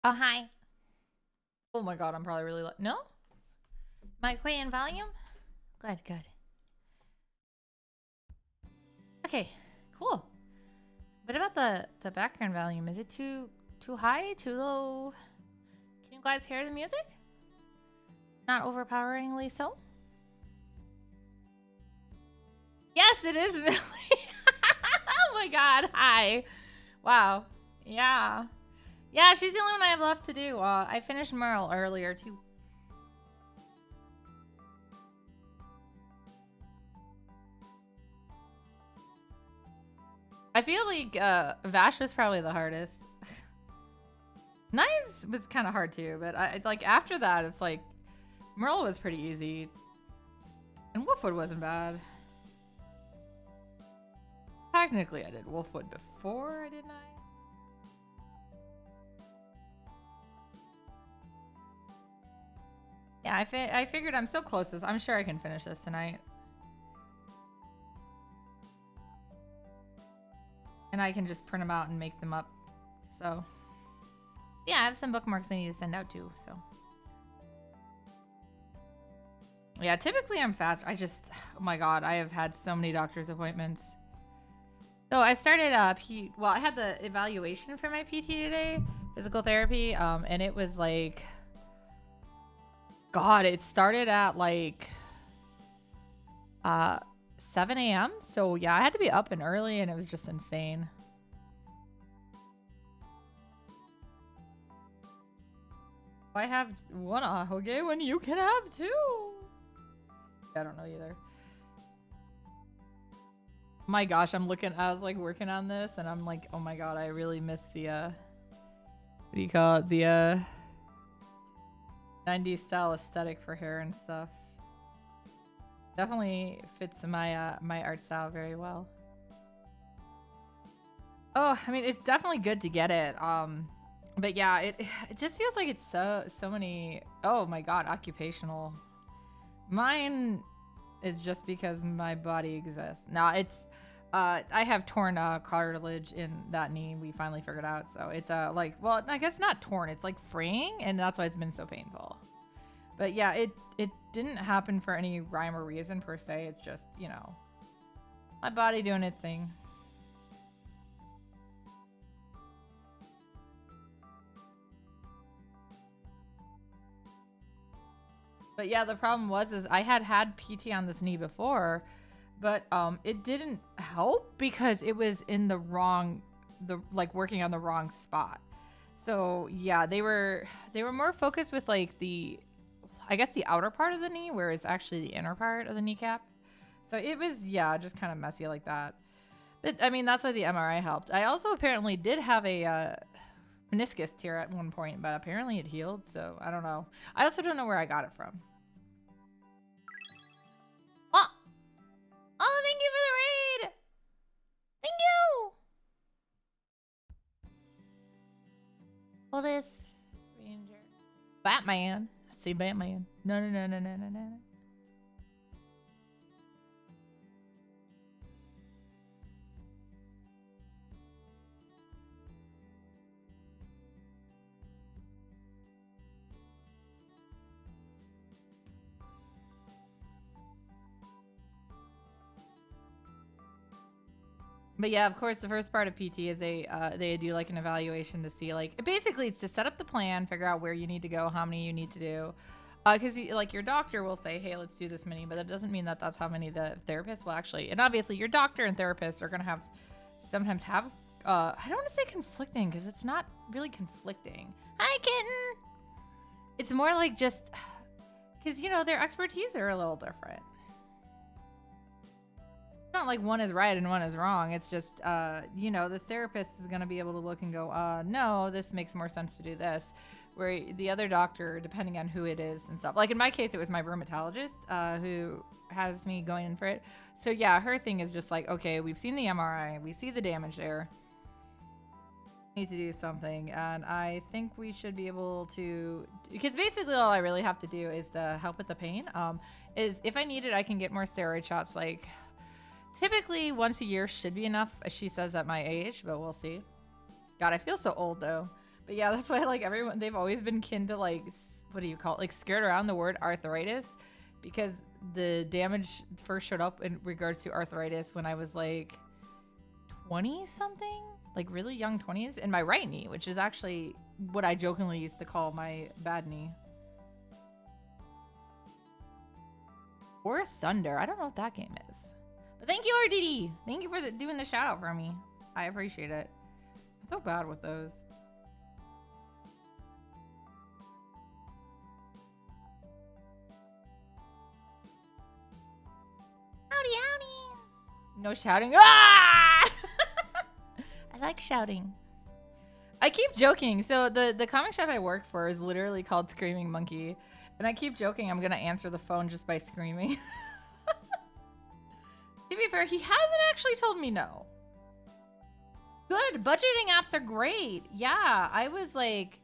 Oh, hi. Oh my god, I'm probably really loud. No? Mic way in volume? Good, good. Okay, cool. What about the background volume? Is it too high, too low? Can you guys hear the music? Not overpoweringly so? Yes, it is Millie. Oh my god, hi. Wow. Yeah. Yeah, she's the only one I have left to do. I finished Merle earlier too. I feel like Vash was probably the hardest. Knives was kind of hard too, but I like after that, it's like Merle was pretty easy, and Wolfwood wasn't bad. Technically, I did Wolfwood before, didn't I? Yeah, I figured I'm so close to this. I'm sure I can finish this tonight. And I can just print them out and make them up. So, yeah, I have some bookmarks I need to send out too, so. Yeah, typically I'm fast. I just, oh my god, I have had so many doctor's appointments. So I started, I had the evaluation for my PT today, physical therapy, and it was like, God, it started at like 7 a.m. So yeah, I had to be up and early, and it was just insane. I have one ahoge when you can have two. I don't know either. My gosh, I was like working on this, and I'm like, oh my god, I really miss the what do you call it? The 90s style aesthetic for hair and stuff. Definitely fits my my art style very well. Oh, I mean, it's definitely good to get it. But yeah, it just feels like it's so many. Oh my god, occupational. Mine is just because my body exists. Now it's I have torn cartilage in that knee. We finally figured out. So it's like, well, I guess not torn. It's like fraying, and that's why it's been so painful. But yeah, it didn't happen for any rhyme or reason per se. It's just, you know, my body doing its thing. But yeah, the problem was is I had PT on this knee before, but it didn't help because it was in the wrong, the like working on the wrong spot. So yeah, they were more focused with like the, I guess the outer part of the knee, where it's actually the inner part of the kneecap. So it was, yeah, just kind of messy like that. But I mean, that's why the MRI helped. I also apparently did have a meniscus tear at one point, but apparently it healed. So I don't know. I also don't know where I got it from. Oh, oh, thank you for the raid. Thank you. Well, this Ranger, Batman. I see Batman. No, no, no, no, no, no, no. But yeah, of course, the first part of PT is they do like an evaluation to see like basically it's to set up the plan, figure out where you need to go, how many you need to do, because like your doctor will say, hey, let's do this many, but that doesn't mean that that's how many the therapist will actually. And obviously, your doctor and therapist are gonna have sometimes have I don't want to say conflicting because it's not really conflicting. Hi, kitten. It's more like just because you know their expertise are a little different. Not like one is right and one is wrong. It's just, you know, the therapist is going to be able to look and go, no, this makes more sense to do this. Where the other doctor, depending on who it is and stuff, like in my case, it was my rheumatologist who has me going in for it. So yeah, her thing is just like, okay, we've seen the MRI, we see the damage there. Need to do something, and I think we should be able to, because basically all I really have to do is to help with the pain. Is if I need it, I can get more steroid shots, like typically once a year should be enough, as she says at my age, but we'll see. God, I feel so old though. But yeah, that's why like everyone, they've always been kin to like, what do you call it? Like scared around the word arthritis, because the damage first showed up in regards to arthritis when I was like 20 something, like really young 20s, in my right knee, which is actually what I jokingly used to call my bad knee. Or Thunder. I don't know what that game is. But thank you, RDD. Thank you for doing the shout out for me. I appreciate it. I'm so bad with those. Howdy, howdy. No shouting. Ah! I like shouting. I keep joking. So the comic shop I work for is literally called Screaming Monkey. And I keep joking I'm going to answer the phone just by screaming. To be fair, he hasn't actually told me no. Good. Budgeting apps are great. Yeah, I was like,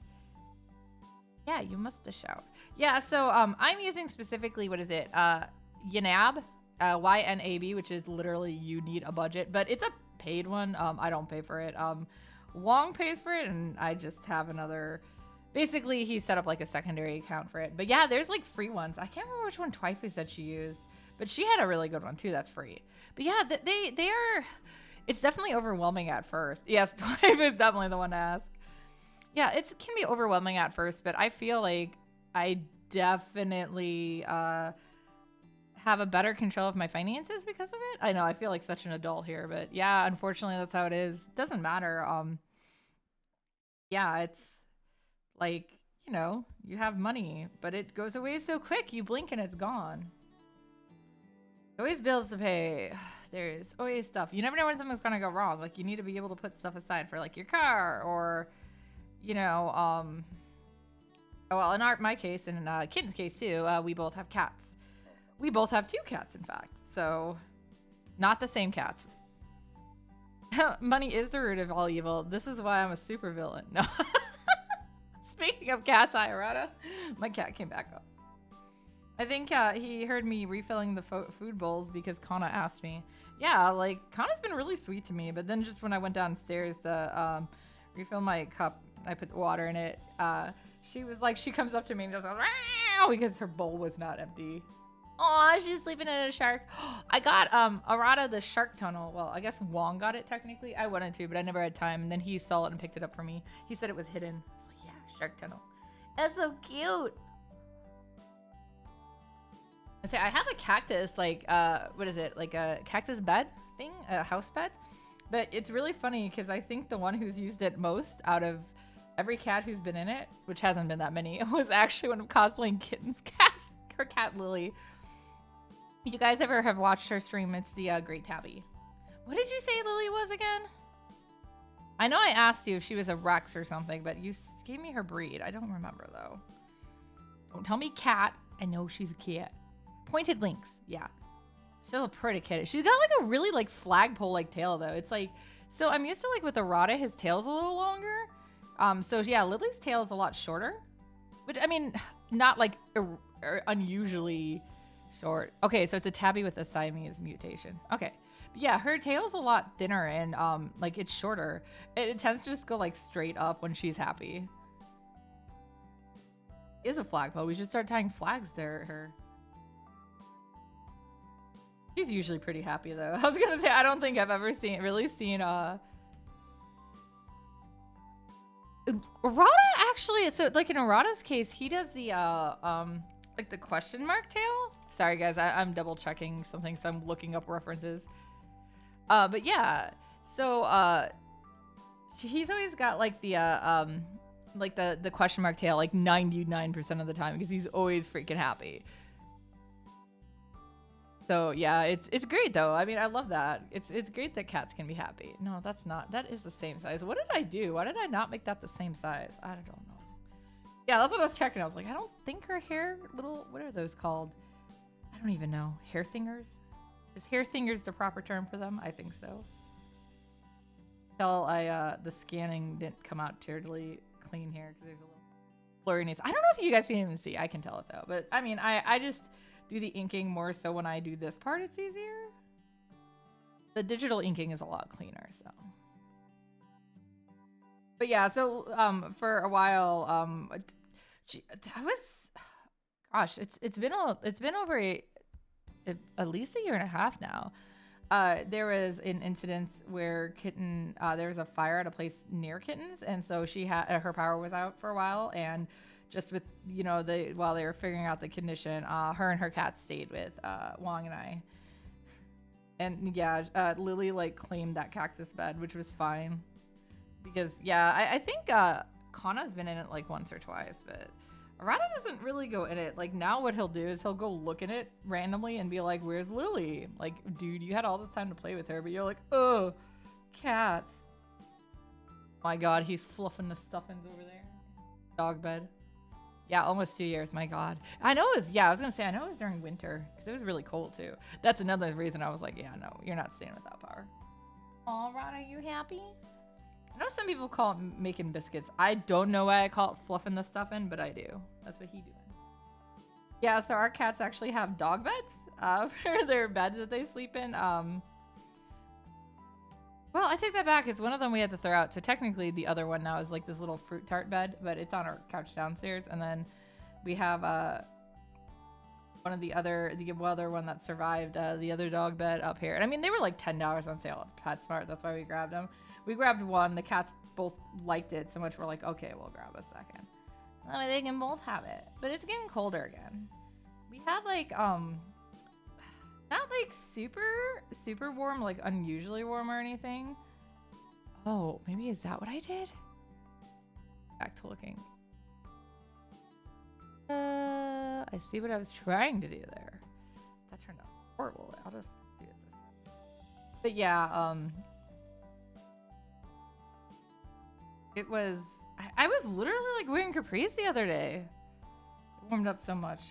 yeah, you must have shout. Yeah, so I'm using specifically, what is it? YNAB, YNAB, which is literally you need a budget, but it's a paid one. I don't pay for it. Wong pays for it, and I just have another. Basically, he set up like a secondary account for it. But yeah, there's like free ones. I can't remember which one Twyfus said she used, but she had a really good one too that's free. But yeah, they are, it's definitely overwhelming at first. Yes, Twyfus is definitely the one to ask. Yeah, it can be overwhelming at first, but I feel like I definitely have a better control of my finances because of it. I know I feel like such an adult here, but yeah, unfortunately that's how it is. It doesn't matter. Yeah, it's like, you know, you have money, but it goes away so quick. You blink and it's gone. Always bills to pay. There's always stuff. You never know when something's gonna go wrong. Like you need to be able to put stuff aside for like your car or, you know, oh, well, in my case and in Kitten's case too, we both have cats. We both have 2 cats, in fact. So, not the same cats. Money is the root of all evil. This is why I'm a supervillain. No. Speaking of cats, hi, Arata. My cat came back up. I think he heard me refilling the food bowls because Kana asked me. Yeah, like, Kana's been really sweet to me, but then just when I went downstairs to refill my cup, I put water in it. She was like, she comes up to me and just goes, "Meow," because her bowl was not empty. Aw, she's sleeping in a shark. I got Arata the shark tunnel. Well, I guess Wong got it technically. I wanted to, but I never had time. And then he saw it and picked it up for me. He said it was hidden. I was like, yeah, shark tunnel. That's so cute. I say I have a cactus, like what is it? Like a cactus bed thing, a house bed. But it's really funny because I think the one who's used it most out of every cat who's been in it, which hasn't been that many, was actually one of cosplaying Kitten's cats. Her cat Lily. You guys ever have watched her stream? It's the Great Tabby. What did you say Lily was again? I know I asked you if she was a Rex or something, but you gave me her breed. I don't remember though. Don't tell me cat. I know she's a cat. Pointed lynx. Yeah. She's a pretty kitty. She's got like a really like flagpole like tail though. It's like, so I'm used to like with Arata, his tail's a little longer. So yeah, Lily's tail is a lot shorter. Which I mean, not like unusually short. Okay, so it's a tabby with a Siamese mutation. Okay. But yeah, her tail's a lot thinner and like it's shorter. It tends to just go like straight up when she's happy. Is a flagpole. We should start tying flags to her. She's usually pretty happy though. I was gonna say I don't think I've ever really seen Arata actually, so like in Arata's case, he does the like the question mark tail. Sorry guys, I'm double checking something, so I'm looking up references. But yeah, so he's always got like the question mark tail like 99% of the time because he's always freaking happy. So yeah, it's great though. I mean, I love that. It's great that cats can be happy. No, that's not. That is the same size. What did I do? Why did I not make that the same size? I don't know. Yeah, that's what I was checking. I was like, I don't think her hair little. What are those called? I don't even know. Hair thingers? Is hair thingers the proper term for them? I think so. Until the scanning didn't come out terribly clean here because there's a little blurriness. I don't know if you guys can even see. I can tell it though. But I mean, I just do the inking more so when I do this part, it's easier. The digital inking is a lot cleaner, so. But yeah, so for a while, I was, gosh, it's been over at least a year and a half now. There was an incident where there was a fire at a place near Kittens, and so she had her power was out for a while, and just with while they were figuring out the condition, her and her cat stayed with Wong and I, and yeah, Lily like claimed that cactus bed, which was fine because yeah, I think Kana's been in it like once or twice, but Arata doesn't really go in it. Like now what he'll do is he'll go look in it randomly and be like, where's Lily? Like, dude, you had all this time to play with her, but you're like, oh, cats. My God, he's fluffing the stuffings over there. Dog bed. Yeah, almost 2 years, my God. I know it was, yeah, I was gonna say, I know it was during winter, because it was really cold too. That's another reason I was like, yeah, no, you're not staying without power. Aw, Rod, are you happy? I know some people call it making biscuits. I don't know why I call it fluffing the stuff in, but I do. That's what he doing. Yeah, so our cats actually have dog beds for their beds that they sleep in. Well, I take that back. It's one of them we had to throw out. So technically the other one now is like this little fruit tart bed, but it's on our couch downstairs. And then we have one of the other one that survived, the other dog bed up here. And I mean, they were like $10 on sale at PetSmart. That's why we grabbed them. We grabbed one. The cats both liked it so much we're like, okay, we'll grab a second. That way they can both have it. But it's getting colder again. We have like not like super warm, like unusually warm or anything. Oh, maybe is that what I did? Back to looking. I see what I was trying to do there. That turned out horrible. I'll just do it this way. But yeah, it was, I was literally like wearing capris the other day. It warmed up so much.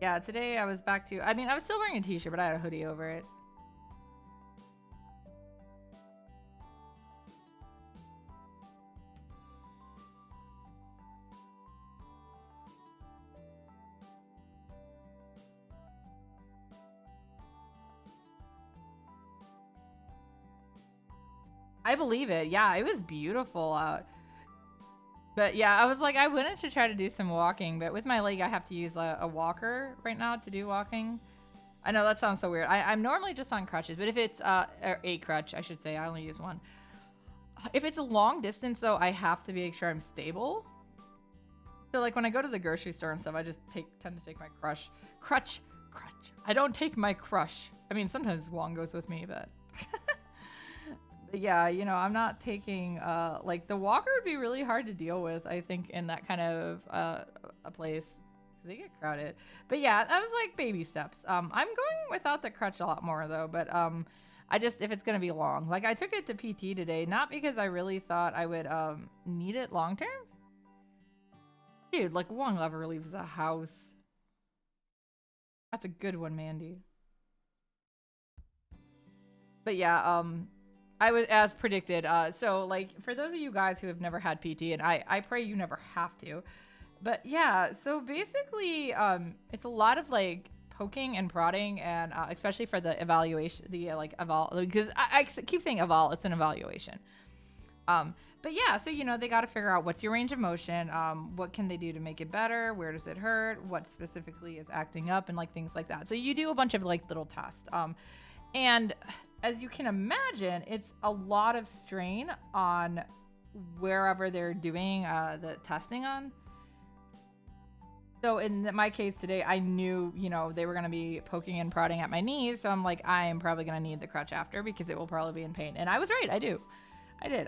Yeah, today I was back to, I mean, I was still wearing a t-shirt, but I had a hoodie over it. I believe it. Yeah, it was beautiful out. But yeah, I was like, I wanted to try to do some walking, but with my leg, I have to use a walker right now to do walking. I know that sounds so weird. I'm normally just on crutches, but if it's a crutch, I should say, I only use one. If it's a long distance, though, I have to make sure I'm stable. So like when I go to the grocery store and stuff, I just tend to take my crutch. I don't take my crush. I mean, sometimes Wong goes with me, but. Yeah, you know, I'm not taking like the walker would be really hard to deal with, I think, in that kind of a place because they get crowded. But yeah, that was like baby steps. I'm going without the crutch a lot more though, but I just, if it's gonna be long, like I took it to PT today, not because I really thought I would need it long term. Dude, like Wong never leaves the house. That's a good one, Mandy. But yeah, I was as predicted. So like for those of you guys who have never had PT, and I pray you never have to, but yeah, so basically it's a lot of like poking and prodding, and especially for the evaluation, because I keep saying eval, it's an evaluation. But yeah, so you know they got to figure out what's your range of motion, what can they do to make it better, where does it hurt, what specifically is acting up, and like things like that. So you do a bunch of like little tests, and as you can imagine, it's a lot of strain on wherever they're doing the testing on. So in my case today, I knew, you know, they were going to be poking and prodding at my knees. So I'm like, I am probably going to need the crutch after because it will probably be in pain. And I was right. I did.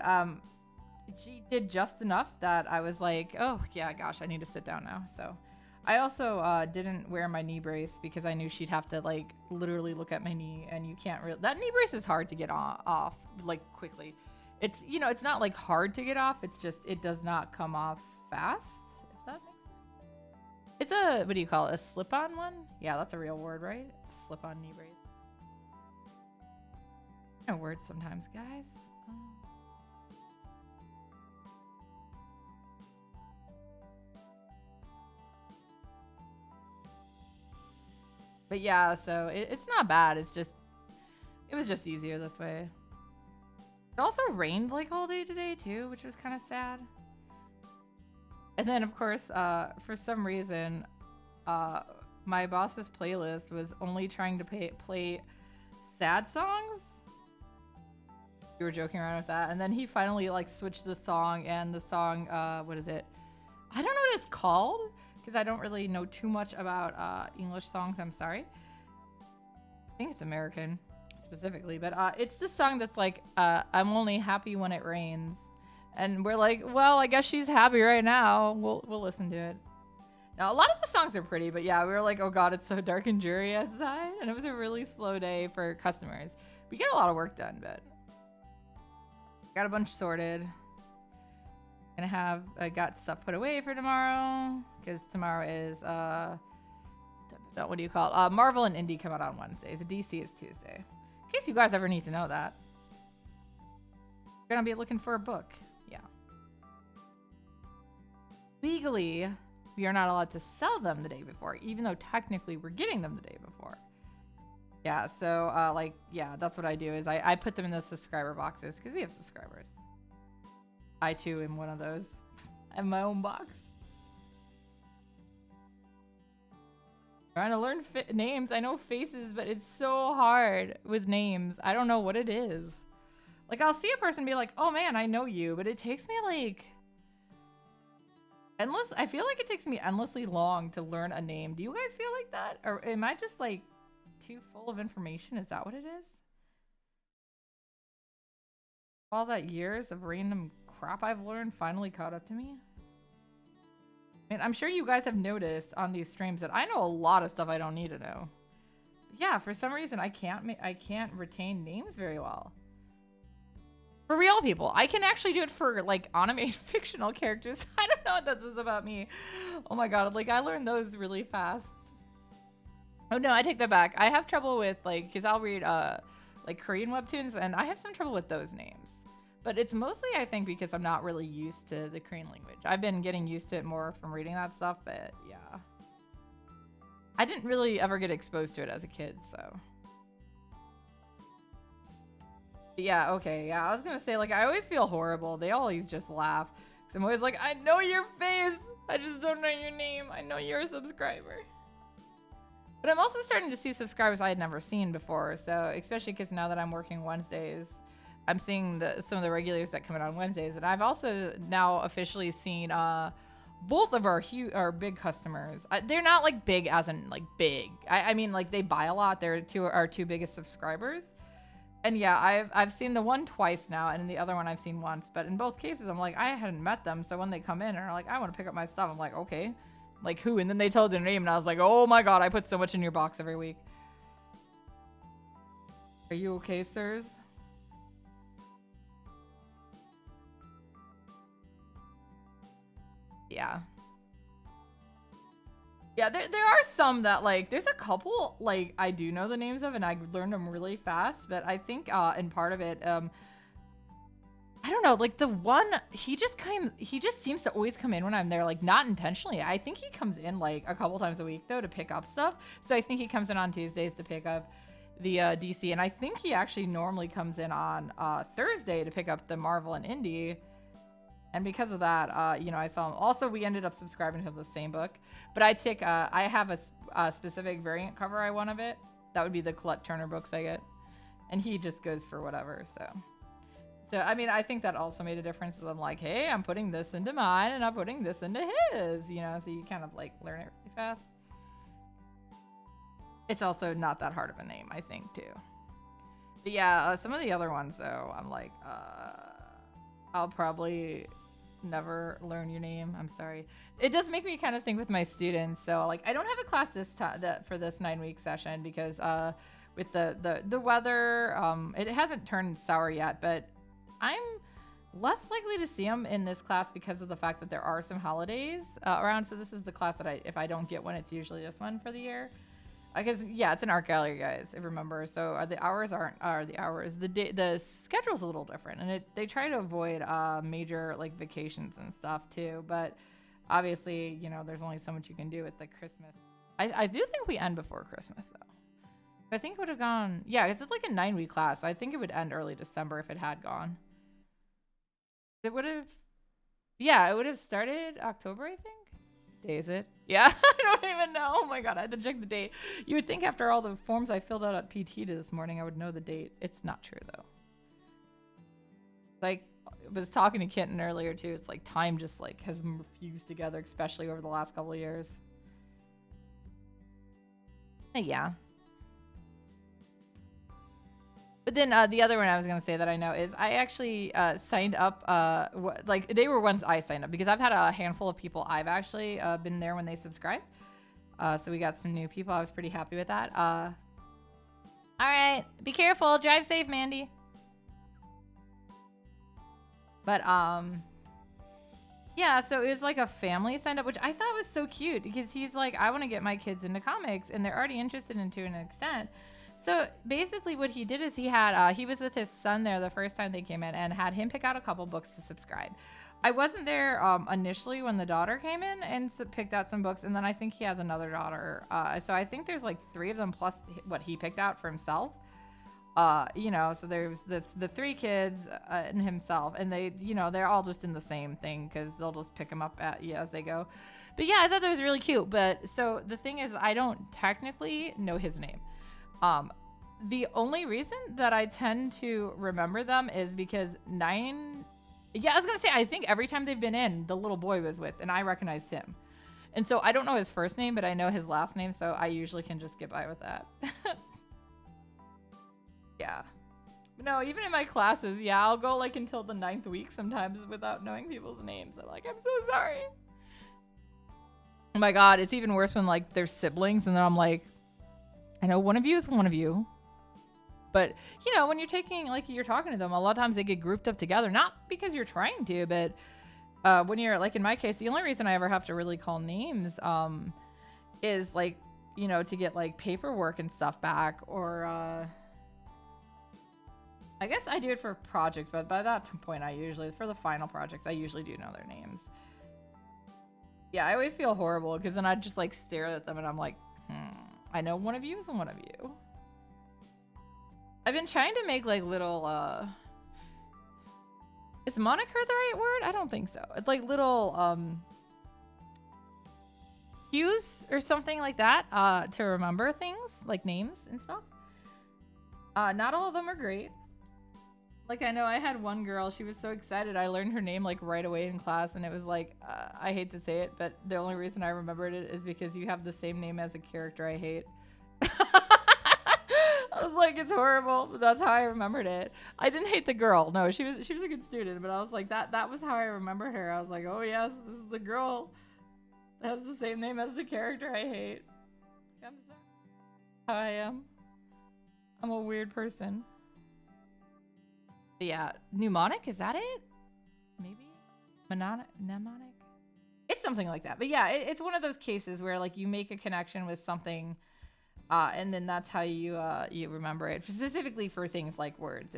She did just enough that I was like, oh, yeah, gosh, I need to sit down now. So I also didn't wear my knee brace because I knew she'd have to like literally look at my knee, and you can't really, that knee brace is hard to get off like quickly. It's, you know, it's not like hard to get off. It's just, it does not come off fast, if that makes sense. It's a, what do you call it? A slip-on one? Yeah, that's a real word, right? A slip-on knee brace. No words sometimes, guys. But yeah, so it's not bad. It's just, it was just easier this way. It also rained like all day today too, which was kind of sad. And then of course, for some reason, my boss's playlist was only trying to play sad songs. We were joking around with that, and then he finally like switched the song, and the song, what is it? I don't know what it's called because I don't really know too much about English songs. I'm sorry. I think it's American specifically, but it's the song that's like, I'm only happy when it rains. And we're like, well, I guess she's happy right now. We'll listen to it. Now, a lot of the songs are pretty, but yeah, we were like, oh god, it's so dark and dreary outside. And it was a really slow day for customers. We get a lot of work done, but got a bunch sorted. I got stuff put away for tomorrow, because tomorrow is, what do you call it? Marvel and Indie come out on Wednesdays. DC is Tuesday. In case you guys ever need to know that. You're gonna be looking for a book. Yeah. Legally, we are not allowed to sell them the day before, even though technically we're getting them the day before. Yeah, so, yeah, that's what I do is I put them in the subscriber boxes, because we have subscribers. I, too, am one of those. I have my own box. Trying to learn names. I know faces, but it's so hard with names. I don't know what it is. Like, I'll see a person and be like, oh man, I know you, but it takes me like I feel like it takes me endlessly long to learn a name. Do you guys feel like that? Or am I just like too full of information? Is that what it is? All that years of random crap I've learned finally caught up to me. I mean, I'm sure you guys have noticed on these streams that I know a lot of stuff I don't need to know. But yeah, for some reason I can't retain names very well. For real people, I can actually do it for like animated fictional characters. I don't know what that says about me. Oh my god, like I learned those really fast. Oh no, I take that back. I have trouble with like, cause I'll read like Korean webtoons and I have some trouble with those names. But it's mostly, I think, because I'm not really used to the Korean language. I've been getting used to it more from reading that stuff, but yeah. I didn't really ever get exposed to it as a kid, so. Yeah, okay, yeah. I was gonna say, like, I always feel horrible. They always just laugh. So I'm always like, I know your face. I just don't know your name. I know you're a subscriber. But I'm also starting to see subscribers I had never seen before. So, especially because now that I'm working Wednesdays, I'm seeing some of the regulars that come in on Wednesdays, and I've also now officially seen both of our big customers. They're not like big as in like big. I mean like they buy a lot. They're our two biggest subscribers, and yeah, I've seen the one twice now, and the other one I've seen once. But in both cases, I'm like I hadn't met them, so when they come in and are like I want to pick up my stuff, I'm like okay, like who? And then they told their name, and I was like oh my god, I put so much in your box every week. Are you okay, sirs? Yeah. Yeah, there are some that, like, there's a couple, like, I do know the names of, and I learned them really fast, but I think, in part of it, I don't know, like, the one, he just seems to always come in when I'm there, like, not intentionally. I think he comes in, like, a couple times a week, though, to pick up stuff, so I think he comes in on Tuesdays to pick up the, DC, and I think he actually normally comes in on, Thursday to pick up the Marvel and Indie. And because of that, you know, I saw him. Also, we ended up subscribing to the same book. But I have a specific variant cover I want of it. That would be the Colette Turner books I get. And he just goes for whatever, So, I mean, I think that also made a difference. Because I'm like, hey, I'm putting this into mine, and I'm putting this into his. You know, so you kind of, like, learn it really fast. It's also not that hard of a name, I think, too. But yeah, some of the other ones, though, I'm like, I'll probably never learn your name. I'm sorry. It does make me kind of think with my students. So like, I don't have a class this time for this 9-week session because with the weather, it hasn't turned sour yet, but I'm less likely to see them in this class because of the fact that there are some holidays around. So this is the class that if I don't get one, it's usually this one for the year. Because yeah, it's an art gallery, guys. If you remember, so the hours the schedule's a little different, and they try to avoid major like vacations and stuff too. But obviously, you know, there's only so much you can do with the Christmas. I do think we end before Christmas though. I think it would have gone. Yeah, it's like a 9-week class. So I think it would end early December if it had gone. It would have, yeah, it would have started October, I think. Day is it? Yeah, I don't even know. Oh my god, I had to check the date. You would think after all the forms I filled out at PT this morning, I would know the date. It's not true though. Like, I was talking to Kitten earlier too. It's like time just like has fused together, especially over the last couple of years. Yeah. But then the other one I was going to say that I know is I actually signed up, like they were ones I signed up because I've had a handful of people I've actually been there when they subscribed. So we got some new people. I was pretty happy with that. All right. Be careful. Drive safe, Mandy. But yeah, so it was like a family signed up, which I thought was so cute because he's like, I want to get my kids into comics and they're already interested in to an extent. So basically what he did is he had, he was with his son there the first time they came in and had him pick out a couple books to subscribe. I wasn't there initially when the daughter came in and picked out some books. And then I think he has another daughter. So I think there's like 3 of them plus what he picked out for himself. You know, so there's the 3 kids and himself, and they, you know, they're all just in the same thing because they'll just pick them up as they go. But yeah, I thought that was really cute. But so the thing is, I don't technically know his name. The only reason that I tend to remember them is because I was gonna say, I think every time they've been in, the little boy was with, and I recognized him. And so I don't know his first name, but I know his last name, so I usually can just get by with that. Yeah. No, even in my classes, yeah, I'll go like until the 9th week sometimes without knowing people's names. I'm like, I'm so sorry. Oh my god, it's even worse when like they're siblings and then I'm like, I know one of you is one of you. But, you know, when you're talking to them, a lot of times they get grouped up together, not because you're trying to, but when you're like, in my case, the only reason I ever have to really call names is like, you know, to get like paperwork and stuff back, or I guess I do it for projects, but by that point, for the final projects, I usually do know their names. Yeah, I always feel horrible because then I just like stare at them and I'm like, I know one of you is one of you. I've been trying to make like little, is moniker the right word? I don't think so. It's like little cues or something like that to remember things, like names and stuff. Not all of them are great. Like, I know I had one girl, she was so excited. I learned her name, like, right away in class, and it was like, I hate to say it, but the only reason I remembered it is because you have the same name as a character I hate. I was like, it's horrible, but that's how I remembered it. I didn't hate the girl. No, she was a good student, but I was like, that was how I remembered her. I was like, oh, yes, this is the girl that has the same name as the character I hate. I'm sorry. How I am. I'm a weird person. Yeah, mnemonic, is that it? Maybe? Mnemonic? It's something like that. But yeah, it's one of those cases where like you make a connection with something and then that's how you remember it. Specifically for things like words.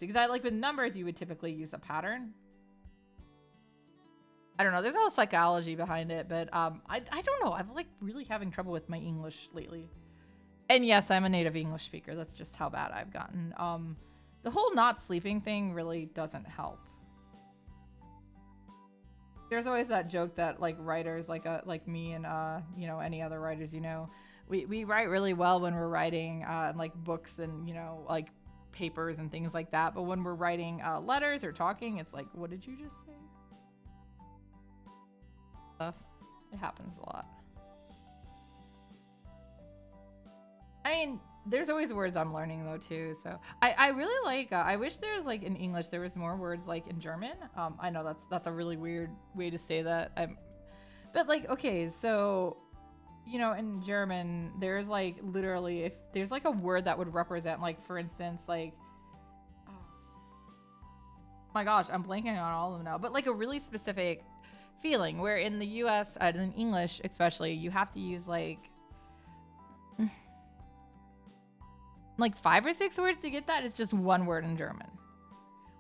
Because I like with numbers, you would typically use a pattern. I don't know. There's a whole psychology behind it, but I don't know. I'm like really having trouble with my English lately. And yes, I'm a native English speaker. That's just how bad I've gotten. The whole not sleeping thing really doesn't help. There's always that joke that like writers like me and you know, any other writers, you know, we write really well when we're writing like books and, you know, like papers and things like that. But when we're writing letters or talking, it's like, what did you just say? Stuff. It happens a lot. I mean, there's always words I'm learning though too. So I really like. I wish there was like in English there was more words like in German. I know that's a really weird way to say that. But like okay, so you know in German there's like literally if there's like a word that would represent like for instance like oh my gosh I'm blanking on all of them now. But like a really specific feeling where in the U.S. In English especially you have to use like 5 or 6 words to get that. It's just one word in German.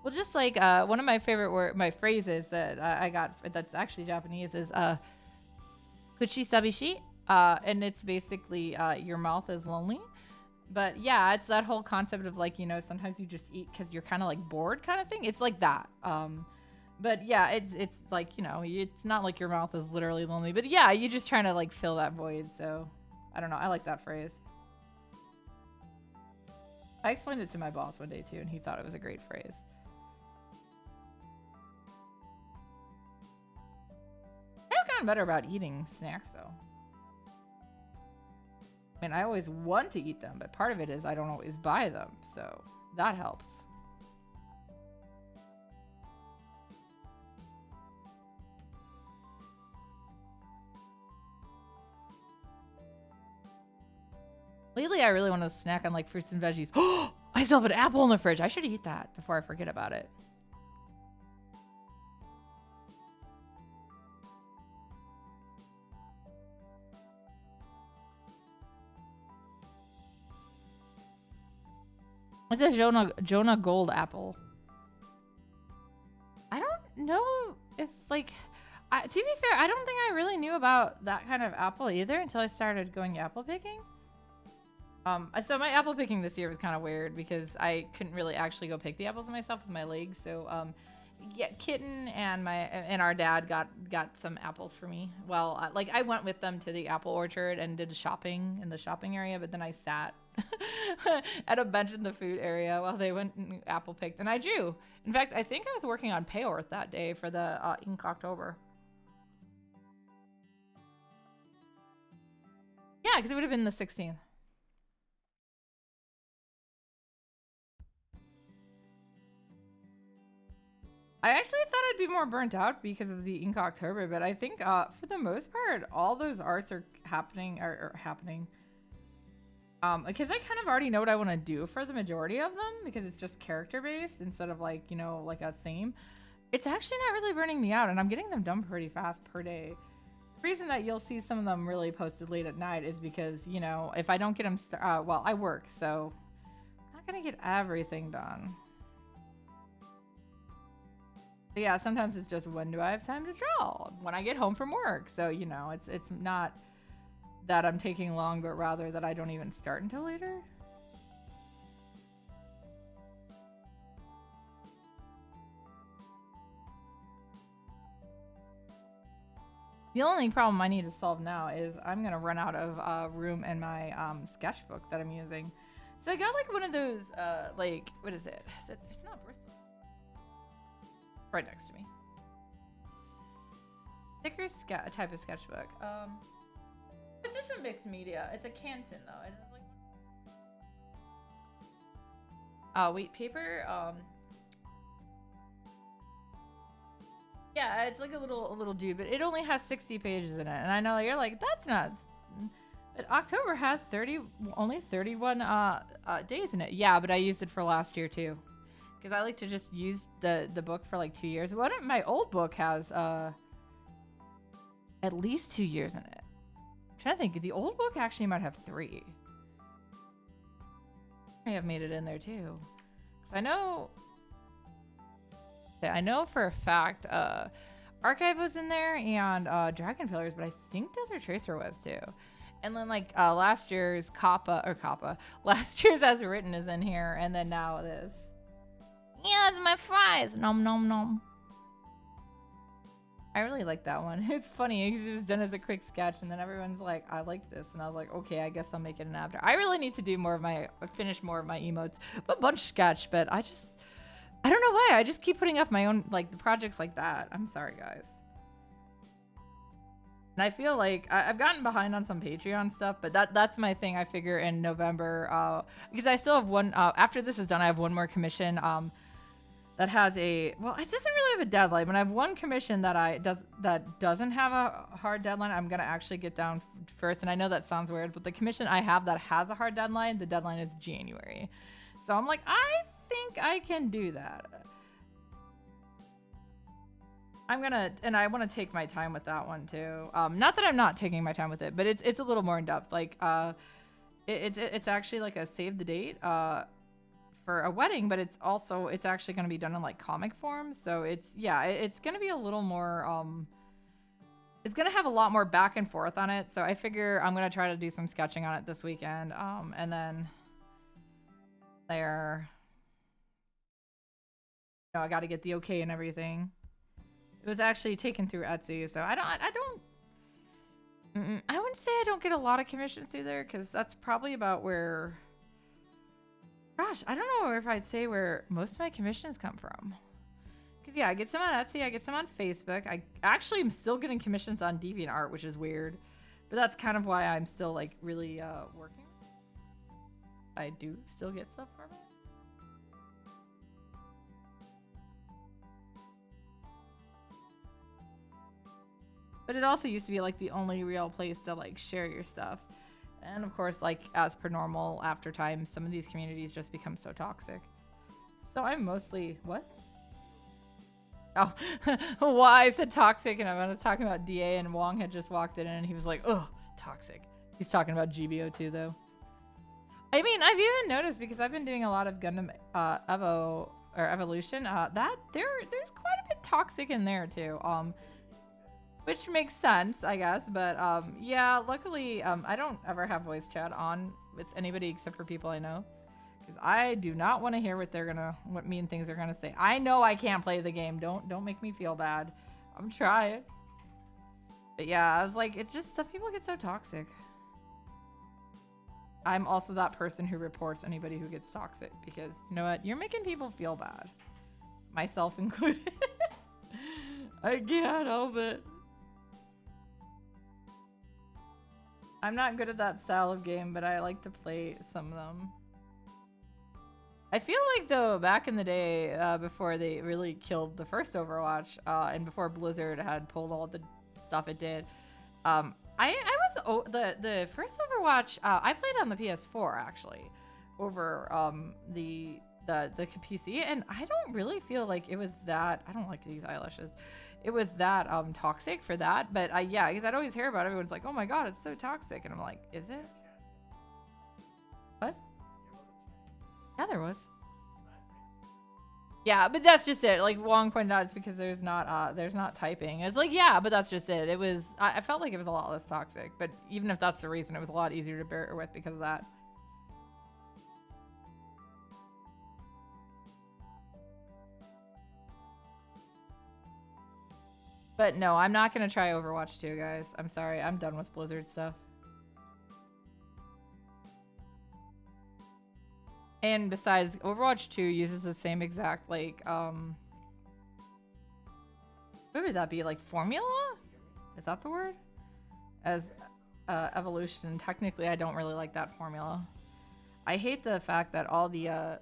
Well, just like one of my favorite my phrases that I got that's actually Japanese is kuchi sabishi, and it's basically your mouth is lonely. But yeah, it's that whole concept of like, you know, sometimes you just eat because you're kind of like bored kind of thing. It's like that. But yeah, it's like, you know, it's not like your mouth is literally lonely, but yeah, you're just trying to like fill that void. So I don't know. I like that phrase. I explained it to my boss one day too, and he thought it was a great phrase. I've gotten better about eating snacks though. I mean, I always want to eat them, but part of it is I don't always buy them, so that helps. Lately, I really want to snack on like fruits and veggies. Oh, I still have an apple in the fridge. I should eat that before I forget about it. It's a Jonah Gold apple. I don't know if like, to be fair, I don't think I really knew about that kind of apple either until I started going apple picking. So my apple picking this year was kind of weird because I couldn't really actually go pick the apples myself with my legs. So, yeah, Kitten and our dad got some apples for me. Well, like I went with them to the apple orchard and did shopping in the shopping area, but then I sat at a bench in the food area while they went and apple picked, and I drew. In fact, I think I was working on Payorth that day for the Ink October. Yeah, because it would have been the 16th. I actually thought I'd be more burnt out because of the Ink October, but I think for the most part, all those arts are happening. Because I kind of already know what I want to do for the majority of them because it's just character based instead of like, you know, like a theme. It's actually not really burning me out, and I'm getting them done pretty fast per day. The reason that you'll see some of them really posted late at night is because, you know, if I don't get them, well, I work, so I'm not gonna get everything done. But yeah, sometimes it's just when do I have time to draw? When I get home from work. So, you know, it's not that I'm taking long, but rather that I don't even start until later. The only problem I need to solve now is I'm gonna run out of room in my sketchbook that I'm using. So I got like one of those like what is it? It's not Bristol. Right next to me. Thicker type of sketchbook. It's just a mixed media. It's a Canson though. It's just like wheat paper. Yeah, it's like a little dude, but it only has 60 pages in it, and I know you're like that's nuts. But October has only 31 days in it. Yeah, but I used it for last year too, because I like to just use the book for like 2 years. My old book has at least 2 years in it. I'm trying to think. The old book actually might have 3. I may have made it in there too, because I know for a fact Archive was in there and Dragon Pillars, but I think Desert Tracer was too. And then like last year's last year's As Written is in here, and then now this. Yeah, it's my fries. Nom nom nom. I really like that one. It's funny because it was done as a quick sketch, and then everyone's like, "I like this," and I was like, "Okay, I guess I'll make it an after." I really need to do finish more of my emotes, a bunch sketch, but I don't know why. I just keep putting off my own like projects like that. I'm sorry, guys. And I feel like I've gotten behind on some Patreon stuff, but that's my thing. I figure in November, because I still have one. After this is done, I have one more commission. That has it doesn't really have a deadline, but I have one commission that doesn't have a hard deadline. I'm gonna actually get down first, and I know that sounds weird, but the commission I have that has a hard deadline, the deadline is January. So I'm like, I think I can do that. And I want to take my time with that one too. Not that I'm not taking my time with it, but it's a little more in depth. Like, it's actually like a save the date for a wedding, but it's actually going to be done in like comic form. So it's going to be a little more. It's going to have a lot more back and forth on it. So I figure I'm going to try to do some sketching on it this weekend. And then I got to get the okay and everything. It was actually taken through Etsy, so I wouldn't say I don't get a lot of commissions either, because that's probably about where, gosh, I don't know if I'd say where most of my commissions come from. Because yeah, I get some on Etsy, I get some on Facebook. I actually am still getting commissions on DeviantArt, which is weird, but that's kind of why I'm still like really working. I do still get stuff from it. But it also used to be like the only real place to like share your stuff. And of course, like as per normal, after time, some of these communities just become so toxic. So I'm mostly, what? Oh, why I said toxic, and I was talking about DA, and Wong had just walked in and he was like, oh, toxic. He's talking about GBO too, though. I mean, I've even noticed, because I've been doing a lot of Gundam Evo or Evolution, that there's quite a bit toxic in there too. Which makes sense, I guess, but yeah, luckily I don't ever have voice chat on with anybody except for people I know, because I do not want to hear what mean things they're gonna say. I know I can't play the game. Don't make me feel bad. I'm trying. But yeah, I was like, it's just some people get so toxic. I'm also that person who reports anybody who gets toxic, because you know what? You're making people feel bad, myself included. I can't help it. I'm not good at that style of game, but I like to play some of them. I feel like, though, back in the day, before they really killed the first Overwatch, and before Blizzard had pulled all the stuff it did, the first Overwatch, I played on the PS4, actually, over the PC, and I don't really feel like it was that, I don't like these eyelashes, it was that toxic for that, but yeah, because I'd always hear about it. Everyone's like, oh my god, it's so toxic, and I'm like, is it? What? Yeah, there was. Yeah, but that's just it. Like Wong pointed out, it's because there's not typing. It's like, yeah, but that's just it. It was, I felt like it was a lot less toxic, but even if that's the reason, it was a lot easier to bear with because of that. But no, I'm not going to try Overwatch 2, guys. I'm sorry. I'm done with Blizzard stuff. And besides, Overwatch 2 uses the same exact, like, what would that be? Like, formula? Is that the word? As Evolution. Technically, I don't really like that formula. I hate the fact that all the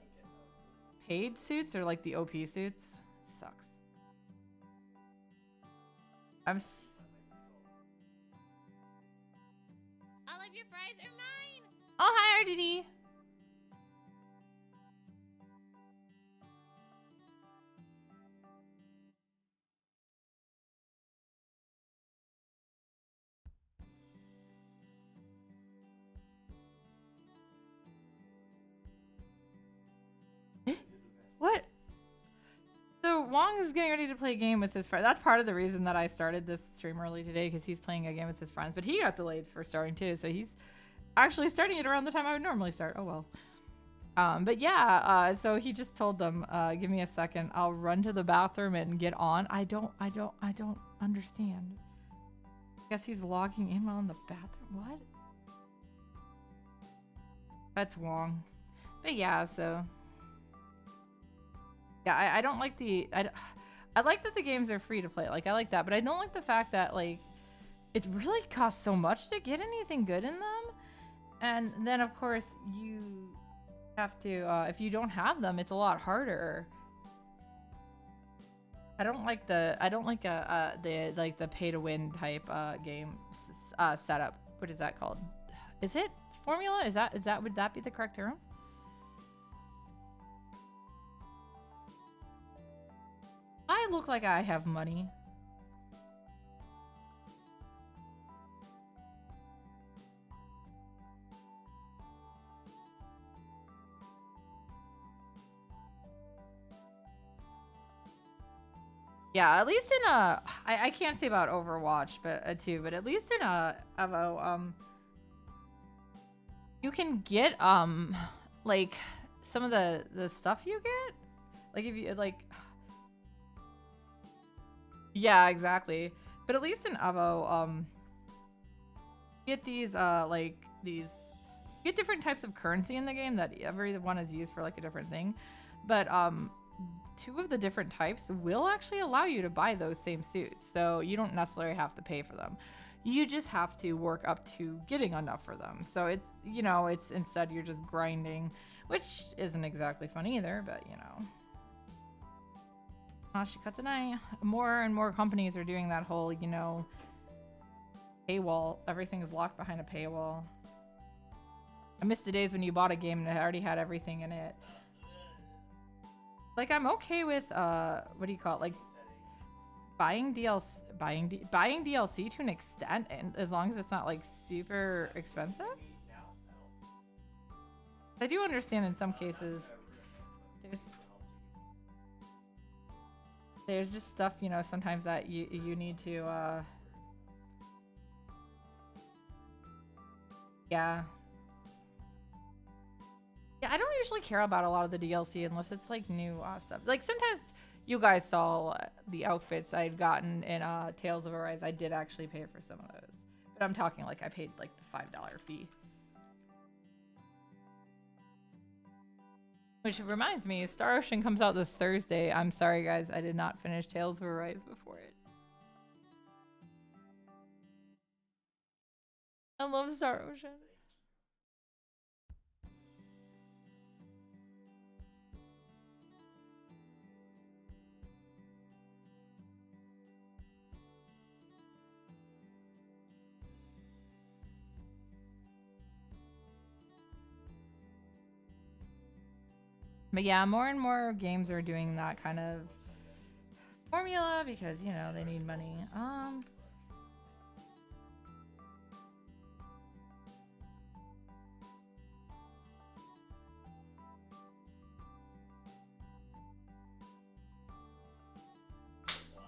paid suits are like the OP suits. Sucks. All of your fries are mine. Oh, hi, RDD. What? So Wong is getting ready to play a game with his friend. That's part of the reason that I started this stream early today, because he's playing a game with his friends. But he got delayed for starting too, so he's actually starting it around the time I would normally start. Oh well. But yeah, so he just told them, give me a second. I'll run to the bathroom and get on. I don't understand. I guess he's logging in while in the bathroom. What? That's Wong. But yeah, so. Yeah, I don't like I like that the games are free to play. Like, I like that, but I don't like the fact that, like, it really costs so much to get anything good in them. And then, of course, you have to, if you don't have them, it's a lot harder. I don't like the pay-to-win type game setup. What is that called? Is it formula? Would that be the correct term? I look like I have money. Yeah, at least in I can't say about Overwatch, but too, but at least in Evo, you can get like some of the stuff you get, like if you like. Yeah, exactly. But at least in Avo, you get these you get different types of currency in the game that every one is used for like a different thing. But two of the different types will actually allow you to buy those same suits. So you don't necessarily have to pay for them. You just have to work up to getting enough for them. So it's, you know, it's instead you're just grinding, which isn't exactly fun either, but you know. Shikatanai. More and more companies are doing that whole, you know, paywall. Everything is locked behind a paywall. I miss the days when you bought a game and it already had everything in it. Like I'm okay with what do you call it? Like buying DLC to an extent, and as long as it's not like super expensive. I do understand in some cases there's there's just stuff, you know, sometimes that you need to yeah. Yeah, I don't usually care about a lot of the DLC unless it's like new stuff. Like sometimes you guys saw the outfits I'd gotten in Tales of Arise. I did actually pay for some of those. But I'm talking like I paid like the $5 fee. Which reminds me, Star Ocean comes out this Thursday. I'm sorry guys, I did not finish Tales of Arise before it. I love Star Ocean. But yeah, more and more games are doing that kind of formula because, you know, they need money.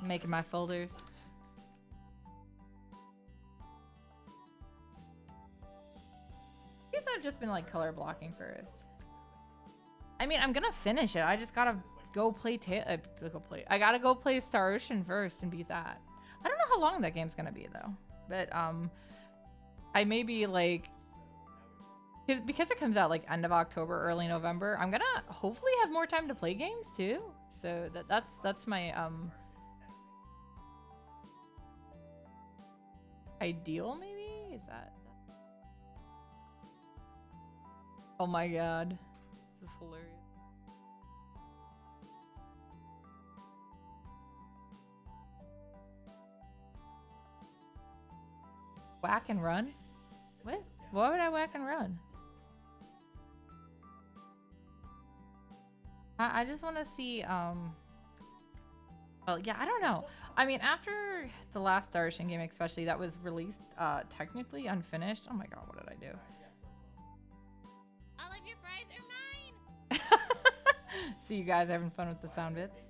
Making my folders. I guess I've just been like color blocking first. I mean, I'm gonna finish it. I just gotta go play I gotta go play Star Ocean first and beat that. I don't know how long that game's gonna be though. But I may be like because it comes out like end of October, early November, I'm gonna hopefully have more time to play games too. So that's my ideal maybe? Is that Oh my god. This is hilarious. Whack and run? What? Why would I whack and run? I just want to see, well, yeah, I don't know. I mean, after the last Star Ocean game, especially, that was released, technically unfinished. Oh my god, what did I do? All of your fries are mine! See you guys having fun with the sound bits.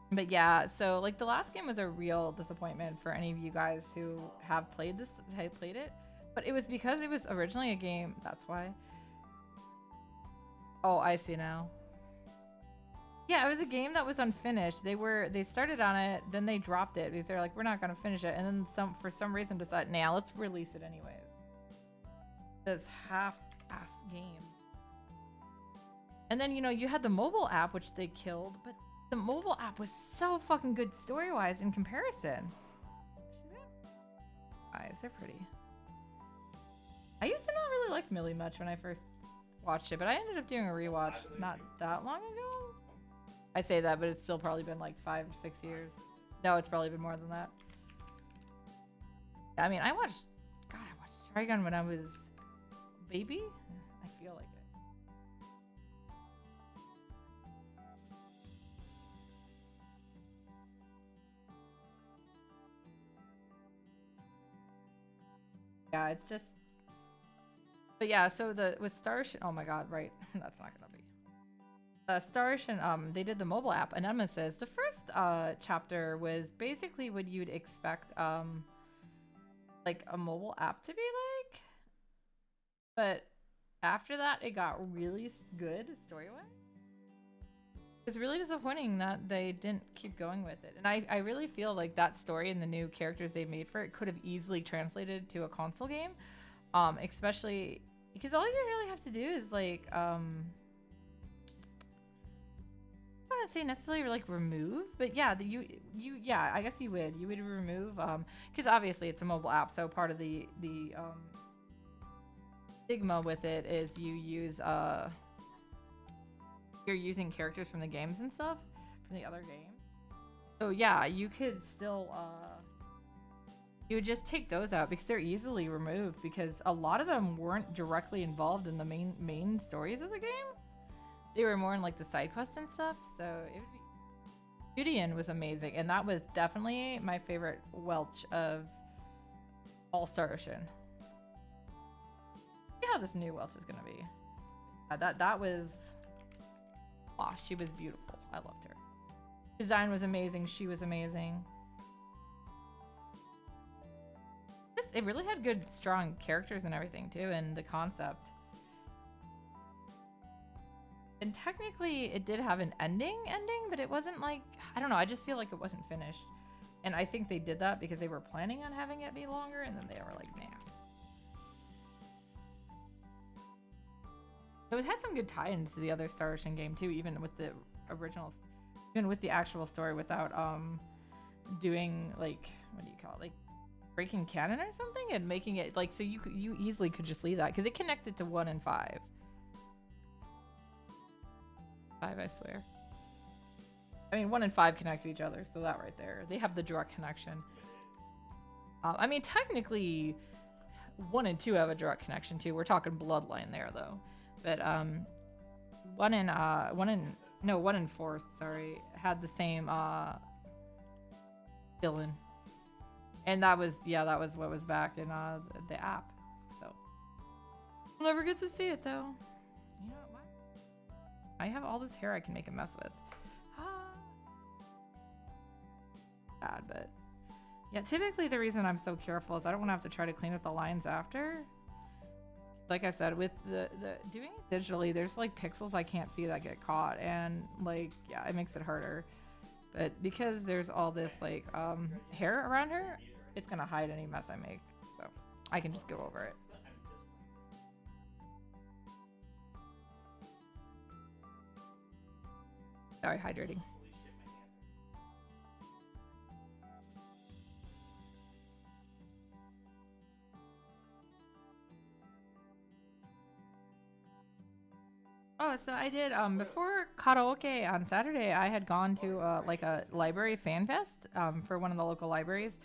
But yeah, so like the last game was a real disappointment for any of you guys who have played this, had played it. But it was because it was originally a game. That's why. Oh, I see now. Yeah, it was a game that was unfinished. They started on it, then they dropped it because they're like, we're not gonna finish it, and then for some reason decided, nah, let's release it anyways. This half-ass game. And then, you know, you had the mobile app, which they killed, but the mobile app was so fucking good story-wise in comparison. She's got eyes, they're pretty. I used to not really like Millie much when I first watched it, but I ended up doing a rewatch not that long ago. I say that, but it's still probably been like 5 or 6 years. No, it's probably been more than that. I mean, I watched Trigun when I was a baby. I feel like it. Yeah, it's just. But yeah, so with Star Ocean, oh my god, right? That's not gonna be. Star Ocean, they did the mobile app, Nemesis. The first chapter was basically what you'd expect, like a mobile app to be like. But after that, it got really good story-wise. It's really disappointing that they didn't keep going with it. And I really feel like that story and the new characters they made for it could have easily translated to a console game. Especially because all you really have to do is like I don't want to say necessarily like remove, but yeah, yeah, I guess you would remove because obviously it's a mobile app, so part of the stigma with it is you're using characters from the games and stuff from the other game. So yeah, you could still you would just take those out because they're easily removed because a lot of them weren't directly involved in the main stories of the game. They were more in like the side quests and stuff. So it would be Judian was amazing, and that was definitely my favorite Welch of All-Star Ocean. See how this new Welch is gonna be. That was she was beautiful. I loved her. Design was amazing. She was amazing. It really had good, strong characters and everything too, and the concept. And technically, it did have an ending, but it wasn't like, I don't know. I just feel like it wasn't finished, and I think they did that because they were planning on having it be longer, and then they were like, nah. So it had some good tie-ins to the other Star Ocean game too, even with the originals, even with the actual story, without doing like, what do you call it, like breaking canon or something, and making it like so you easily could just leave that because it connected to 1 and 5. 5, I swear. I mean, 1 and 5 connect to each other, so that right there, they have the direct connection. I mean, technically, 1 and 2 have a direct connection too. We're talking bloodline there though. But 1 and 4, sorry, had the same villain, and that was what was back in the app. So we'll never get to see it though. You know what? I have all this hair I can make a mess with. Bad, but yeah. Typically, the reason I'm so careful is I don't want to have to try to clean up the lines after. Like I said, with the doing it digitally, there's like pixels I can't see that get caught, and like yeah, it makes it harder. But because there's all this like hair around her, it's gonna hide any mess I make, so I can just go over it. Sorry, hydrating. Oh, so I did before karaoke on Saturday. I had gone to like a library fan fest for one of the local libraries.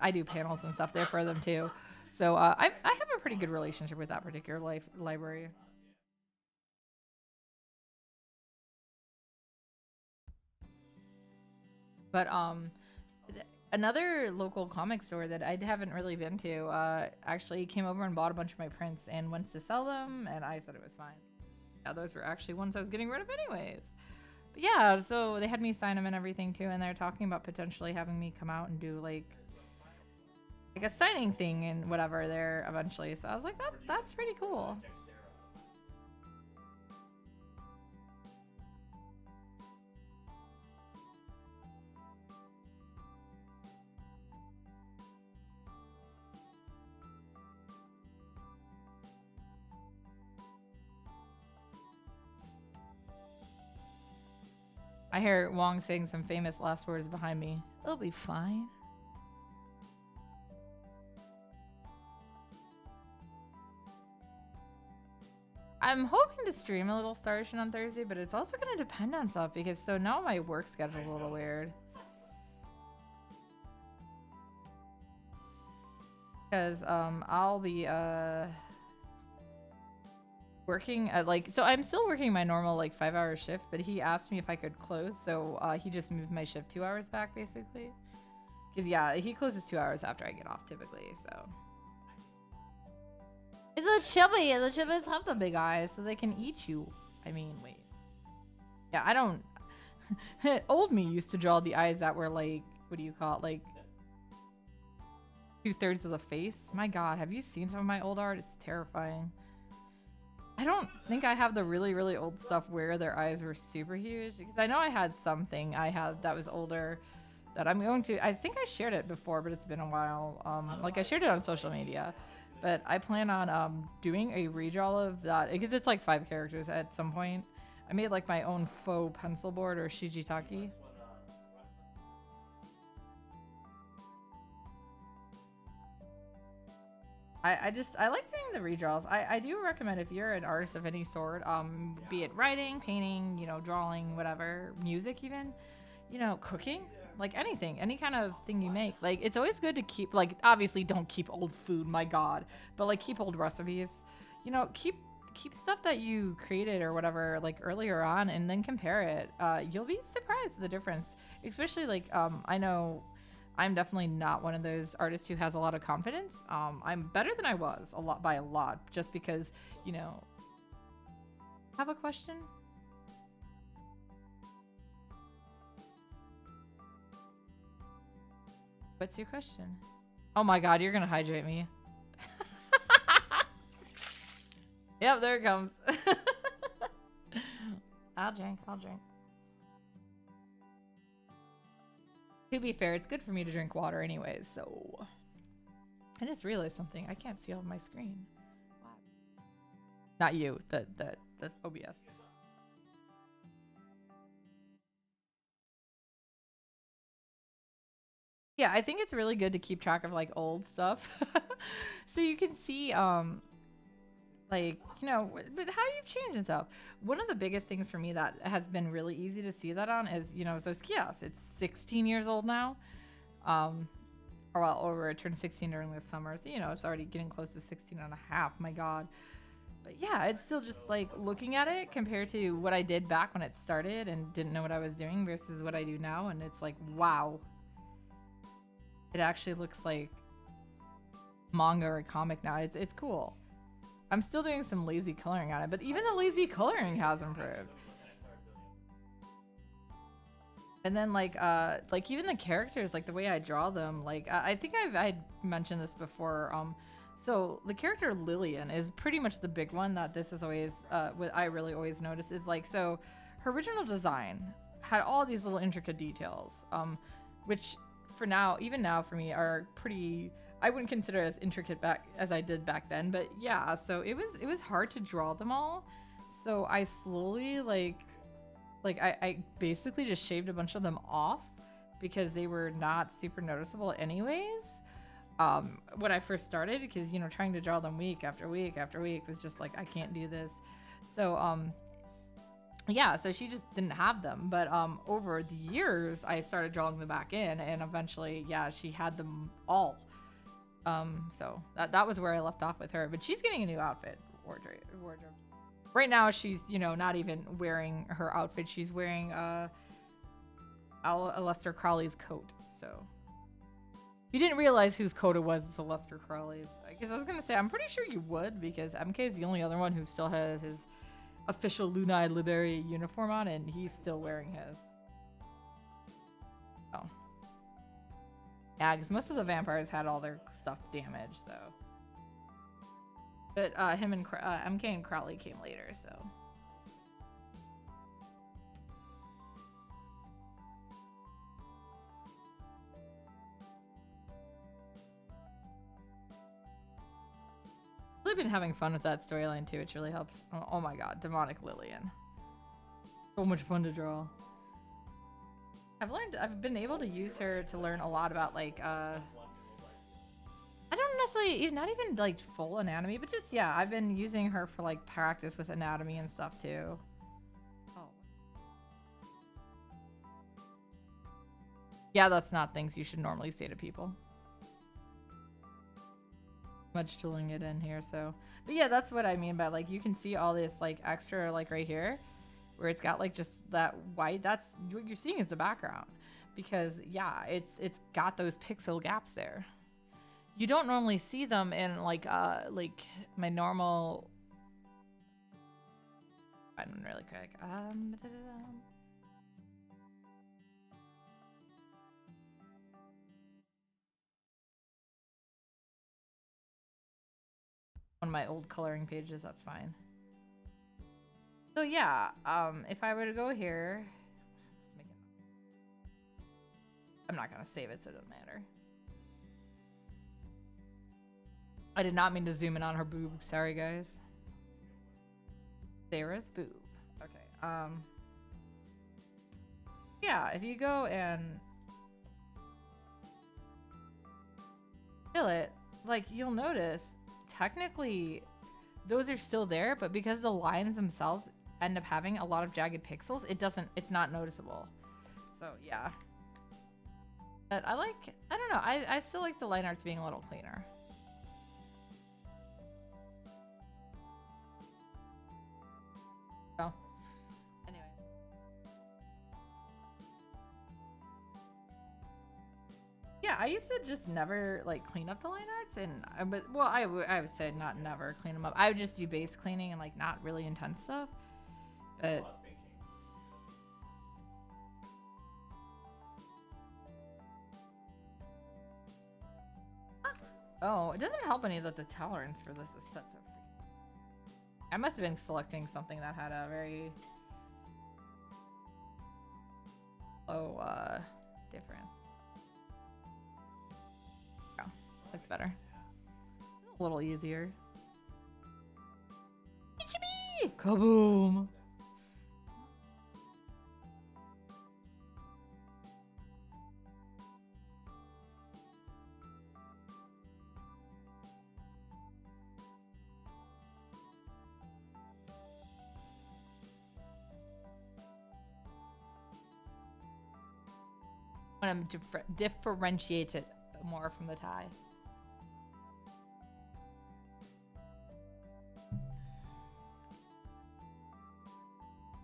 I do panels and stuff there for them too, so I have a pretty good relationship with that particular library. But another local comic store that I haven't really been to actually came over and bought a bunch of my prints and went to sell them, and I said it was fine. Yeah, those were actually ones I was getting rid of anyways. But yeah, so they had me sign them and everything too, and they're talking about potentially having me come out and do like a signing thing and whatever there eventually. So I was like, that's pretty cool. I hear Wong saying some famous last words behind me. It'll be fine. I'm hoping to stream a little Star Ocean on Thursday, but it's also going to depend on stuff because so now my work schedule's a little weird. Because I'll be working at like, so I'm still working my normal like 5-hour shift, but he asked me if I could close, so he just moved my shift 2 hours back basically. Because yeah, he closes 2 hours after I get off typically, so. It's a chubby, and the chubbies have the big eyes, so they can eat you. I mean, wait. Yeah, I don't. Old me used to draw the eyes that were like, what do you call it? Like 2/3 of the face. My God, have you seen some of my old art? It's terrifying. I don't think I have the really, really old stuff where their eyes were super huge because I know I had something I had that was older that I'm going to. I think I shared it before, but it's been a while. Like I shared it on social media, but I plan on doing a redraw of that because it's like 5 characters at some point. I made like my own faux pencil board or shijitaki. I like doing the redraws. I do recommend if you're an artist of any sort, be it writing, painting, drawing, whatever, music even, cooking, like anything, any kind of thing you make. Like it's always good to keep like obviously don't keep old food, my God, but like keep old recipes. Keep stuff that you created or whatever like earlier on and then compare it. You'll be surprised at the difference. Especially like I know I'm definitely not one of those artists who has a lot of confidence. I'm better than I was a lot by a lot, just because, have a question? What's your question? Oh my God, you're gonna hydrate me. Yep, there it comes. I'll drink. To be fair, it's good for me to drink water anyways, so... I just realized something. I can't see all of my screen. Wow. Not you, the OBS. Yeah, I think it's really good to keep track of like old stuff. So you can see like, but how you've changed and stuff. One of the biggest things for me that has been really easy to see that on is, so Skios. It's 16 years old now. Or well, over it turned 16 during the summer. So, it's already getting close to 16 and a half. My God. But yeah, it's still just like looking at it compared to what I did back when it started and didn't know what I was doing versus what I do now. And it's like, wow. It actually looks like manga or a comic now. It's cool. I'm still doing some lazy coloring on it, but even the lazy coloring has improved. And then like even the characters, like the way I draw them, like I think I'd mentioned this before. So the character Lillian is pretty much the big one that this is always what I really always notice is like, so her original design had all these little intricate details, which for now, even now for me, are pretty. I wouldn't consider it as intricate back as I did back then, but yeah. So it was hard to draw them all. So I slowly I basically just shaved a bunch of them off because they were not super noticeable anyways. When I first started, because trying to draw them week after week after week was just like I can't do this. So yeah, so she just didn't have them. But over the years, I started drawing them back in, and eventually, yeah, she had them all. So that was where I left off with her. But she's getting a new outfit wardrobe. Right now, she's not even wearing her outfit. She's wearing Aleister Crowley's coat. So you didn't realize whose coat it was. It's Aleister Crowley's. I guess I was gonna say I'm pretty sure you would because MK is the only other one who still has his official Lunae Liberi uniform on, and he's still wearing his. Oh. Yeah, because most of the vampires had all their stuff damaged, so. But him and MK and Crowley came later, so. I've been having fun with that storyline too, which really helps. Oh my God, Demonic Lillian. So much fun to draw. I've been able to use her to learn a lot about like, I don't necessarily, not even like full anatomy, but just, yeah, I've been using her for like practice with anatomy and stuff too. Oh. Yeah, that's not things you should normally say to people. Much tooling it in here, so. But yeah, that's what I mean by like, you can see all this like extra like right here, where it's got like just that white, that's what you're seeing is the background. Because yeah, it's got those pixel gaps there. You don't normally see them in like my normal. I don't really quick. On my old coloring pages, that's fine. So yeah, if I were to go here, I'm not gonna save it, so it doesn't matter. I did not mean to zoom in on her boob. Sorry, guys. Sarah's boob. Okay. Yeah, if you go and fill it, like you'll notice, technically, those are still there, but because the lines themselves end up having a lot of jagged pixels, it's not noticeable. So yeah. But I don't know, I still like the line arts being a little cleaner. So, anyway. Yeah, I used to just never like clean up the line arts, and but well, I would say not never clean them up. I would just do base cleaning and like not really intense stuff. But oh, it doesn't help any that the tolerance for this is set so freaking. I must have been selecting something that had a very low difference. Oh, looks better. A little easier. Chibi! Kaboom! When I'm differentiate it more from the tie.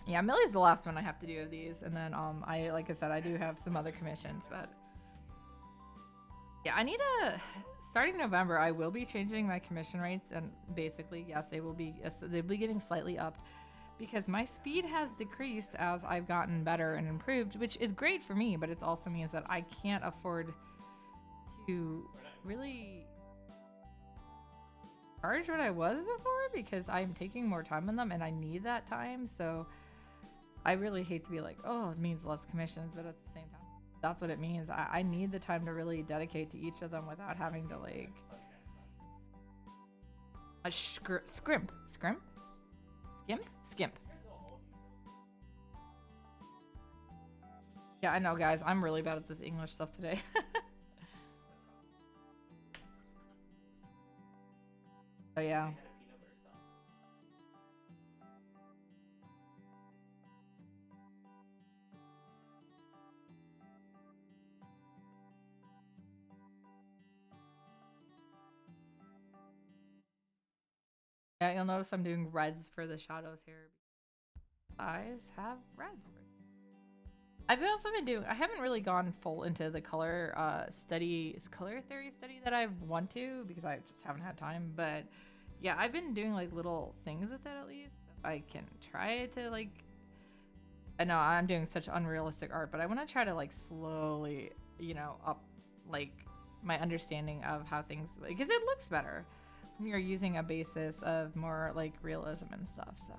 Yeah, Millie's the last one I have to do of these, and then like I said, I do have some other commissions, but yeah, I need to. Starting November, I will be changing my commission rates, and basically, yes, they'll be getting slightly upped because my speed has decreased as I've gotten better and improved, which is great for me, but it also means that I can't afford to really charge what I was before because I'm taking more time on them and I need that time. So I really hate to be like, oh, it means less commissions, but at the same time, that's what it means. I need the time to really dedicate to each of them without having to like skimp. Yeah, I know, guys. I'm really bad at this English stuff today. Oh yeah. Yeah, you'll notice I'm doing reds for the shadows here. Eyes have reds. I've also been doing. I haven't really gone full into the color color theory study that I want to because I just haven't had time. But yeah, I've been doing like little things with it at least. If I can try to like. I know I'm doing such unrealistic art, but I want to try to like slowly, up like my understanding of how things because it looks better when you're using a basis of more like realism and stuff. So.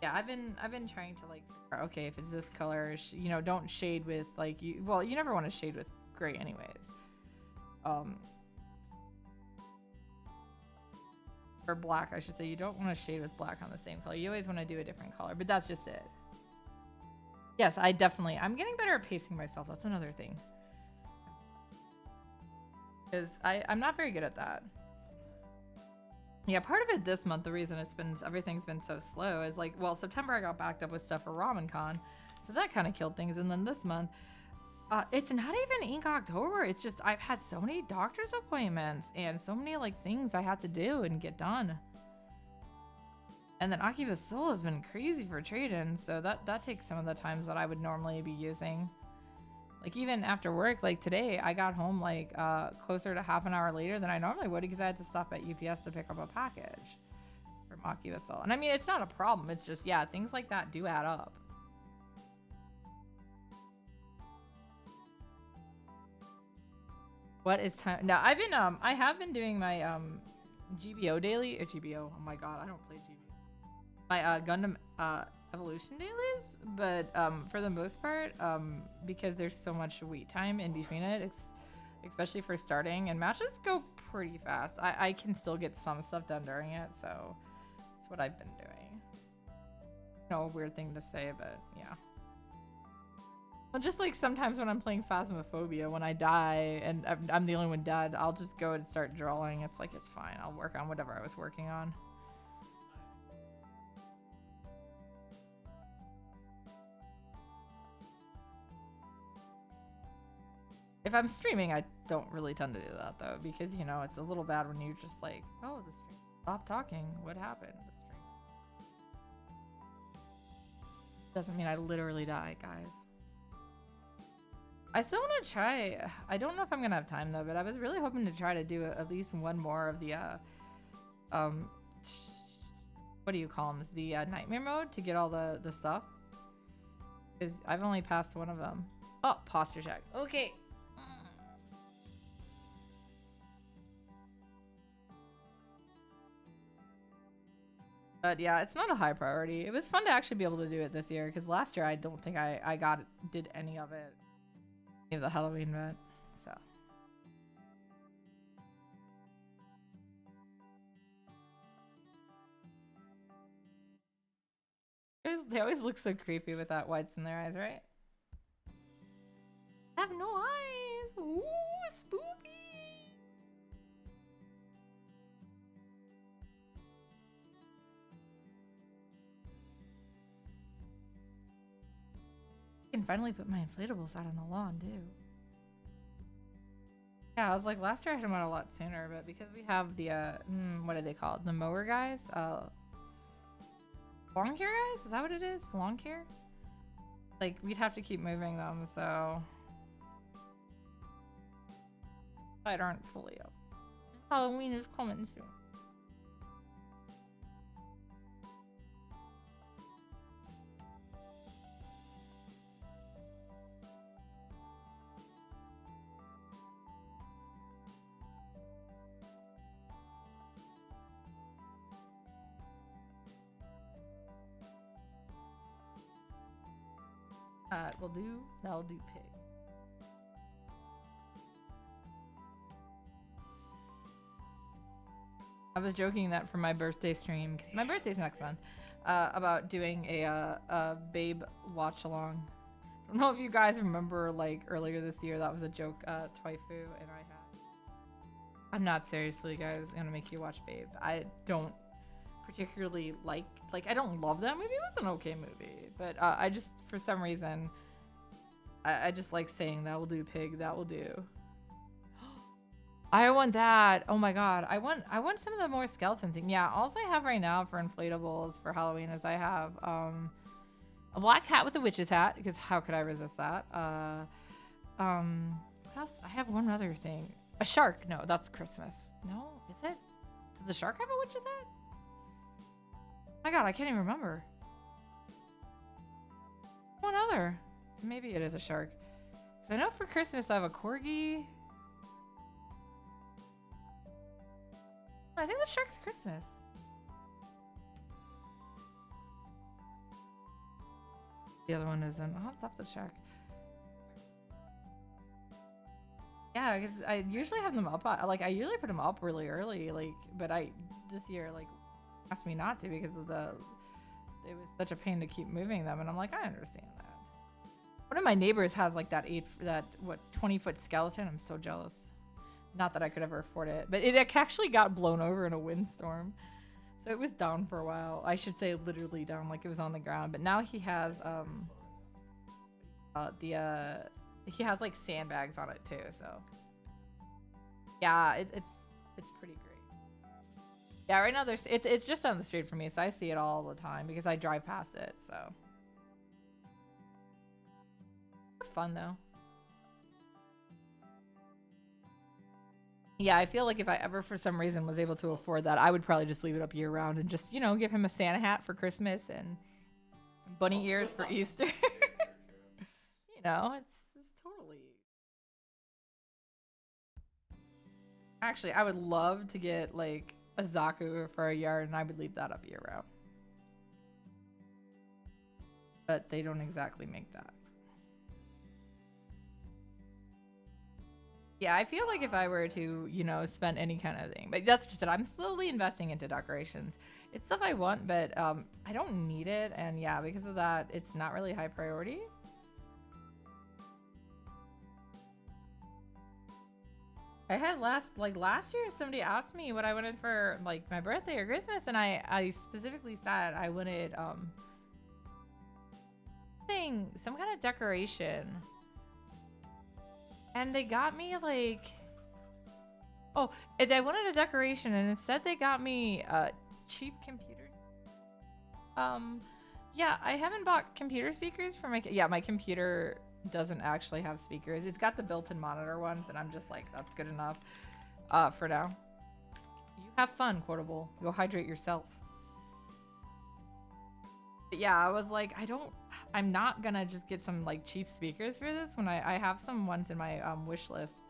Yeah, I've been trying to like okay, if it's this color, don't shade with like you never want to shade with gray anyways. Or black, I should say. You don't want to shade with black on the same color. You always want to do a different color, but that's just it. Yes, I'm getting better at pacing myself. That's another thing. Cuz I'm not very good at that. Yeah, part of it this month, the reason everything's been so slow is like, well, September I got backed up with stuff for RamenCon, so that kind of killed things. And then this month, it's not even Ink October. It's just I've had so many doctor's appointments and so many like things I had to do and get done. And then Akiba Soul has been crazy for trade-in, so that takes some of the times that I would normally be using. Like even after work, like today, I got home like closer to half an hour later than I normally would because I had to stop at UPS to pick up a package from Akiba Soul. And I mean, it's not a problem. It's just, yeah, things like that do add up. What is time? No, I have been doing my GBO daily or GBO. Oh my god, I don't play GBO. my Gundam Evolution dailies, but for the most part, because there's so much wait time in between it, especially for starting, and matches go pretty fast. I can still get some stuff done during it, so it's what I've been doing. No, a weird thing to say, but yeah. Well, just like sometimes when I'm playing Phasmophobia, when I die and I'm the only one dead, I'll just go and start drawing. It's like, it's fine. I'll work on whatever I was working on. If I'm streaming, I don't really tend to do that though, because you know, it's a little bad when you're just like, oh, the stream stopped talking. What happened? The stream doesn't mean I literally die, guys. I still want to try. I don't know if I'm gonna have time though, but I was really hoping to try to do at least one more of the what do you call them? The nightmare mode to get all the stuff. Because I've only passed one of them. Oh, posture check. Okay. But yeah, it's not a high priority. It was fun to actually be able to do it this year because last year I don't think I did any of it. Any of the Halloween event. So. They always look so creepy with that whites in their eyes, right? I have no eyes. Ooh, spooky. I can finally put my inflatables out on the lawn too. Yeah, I was like, last year I had them out a lot sooner, but because we have the what are they called? The mower guys? Lawn care guys? Is that what it is? Lawn care? Like, we'd have to keep moving them, so I aren't fully up. Halloween is coming soon. That will do. That'll do, pig. I was joking that for my birthday stream, because my birthday's next month, about doing a Babe watch along. I don't know if you guys remember, like earlier this year, that was a joke Twaifu and I had. I'm not seriously, guys, gonna make you watch Babe. I don't particularly like I don't love that movie. It was an okay movie, but I just, for some reason, I just like saying that will do, pig, that will do. I want that. Oh my god, I want some of the more skeleton thing. Yeah, all I have right now for inflatables for Halloween is I have a black hat with a witch's hat, because how could I resist that? What else? I have one other thing. A shark. No, that's Christmas. No, is it? Does the shark have a witch's hat? Oh my god, I can't even remember. One other. Maybe it is a shark. I know for Christmas I have a corgi. I think the shark's Christmas. The other one isn't. I'll have to check. Yeah, because I usually have them up. Like, I usually put them up really early. Like, but this year, like, asked me not to because of it was such a pain to keep moving them, and I'm like, I understand that. One of my neighbors has like that 20-foot skeleton. I'm so jealous. Not that I could ever afford it, but it actually got blown over in a windstorm, so it was down for a while. I should say literally down, like it was on the ground. But now he has he has like sandbags on it too. So yeah, it's pretty great. Yeah, right now it's just on the street for me, so I see it all the time because I drive past it. So fun though. Yeah, I feel like if I ever for some reason was able to afford that, I would probably just leave it up year round and just, you know, give him a Santa hat for Christmas and bunny ears for Easter. You know, it's totally. Actually, I would love to get like a Zaku for a yard, and I would leave that up year round. but they don't exactly make that. Yeah, I feel like if I were to, spend any kind of thing, but that's just it. I'm slowly investing into decorations. It's stuff I want, but I don't need it, and yeah, because of that, it's not really high priority. I had last year, somebody asked me what I wanted for like my birthday or Christmas, and I specifically said I wanted some kind of decoration. And they got me like, oh, I wanted a decoration, and instead they got me cheap computers. Yeah, I haven't bought computer speakers for my computer doesn't actually have speakers. It's got the built-in monitor ones, and I'm just like, that's good enough for now. You have fun, Quotable. Go hydrate yourself. But yeah, I was like, I'm not gonna just get some like cheap speakers for this when I have some ones in my wish list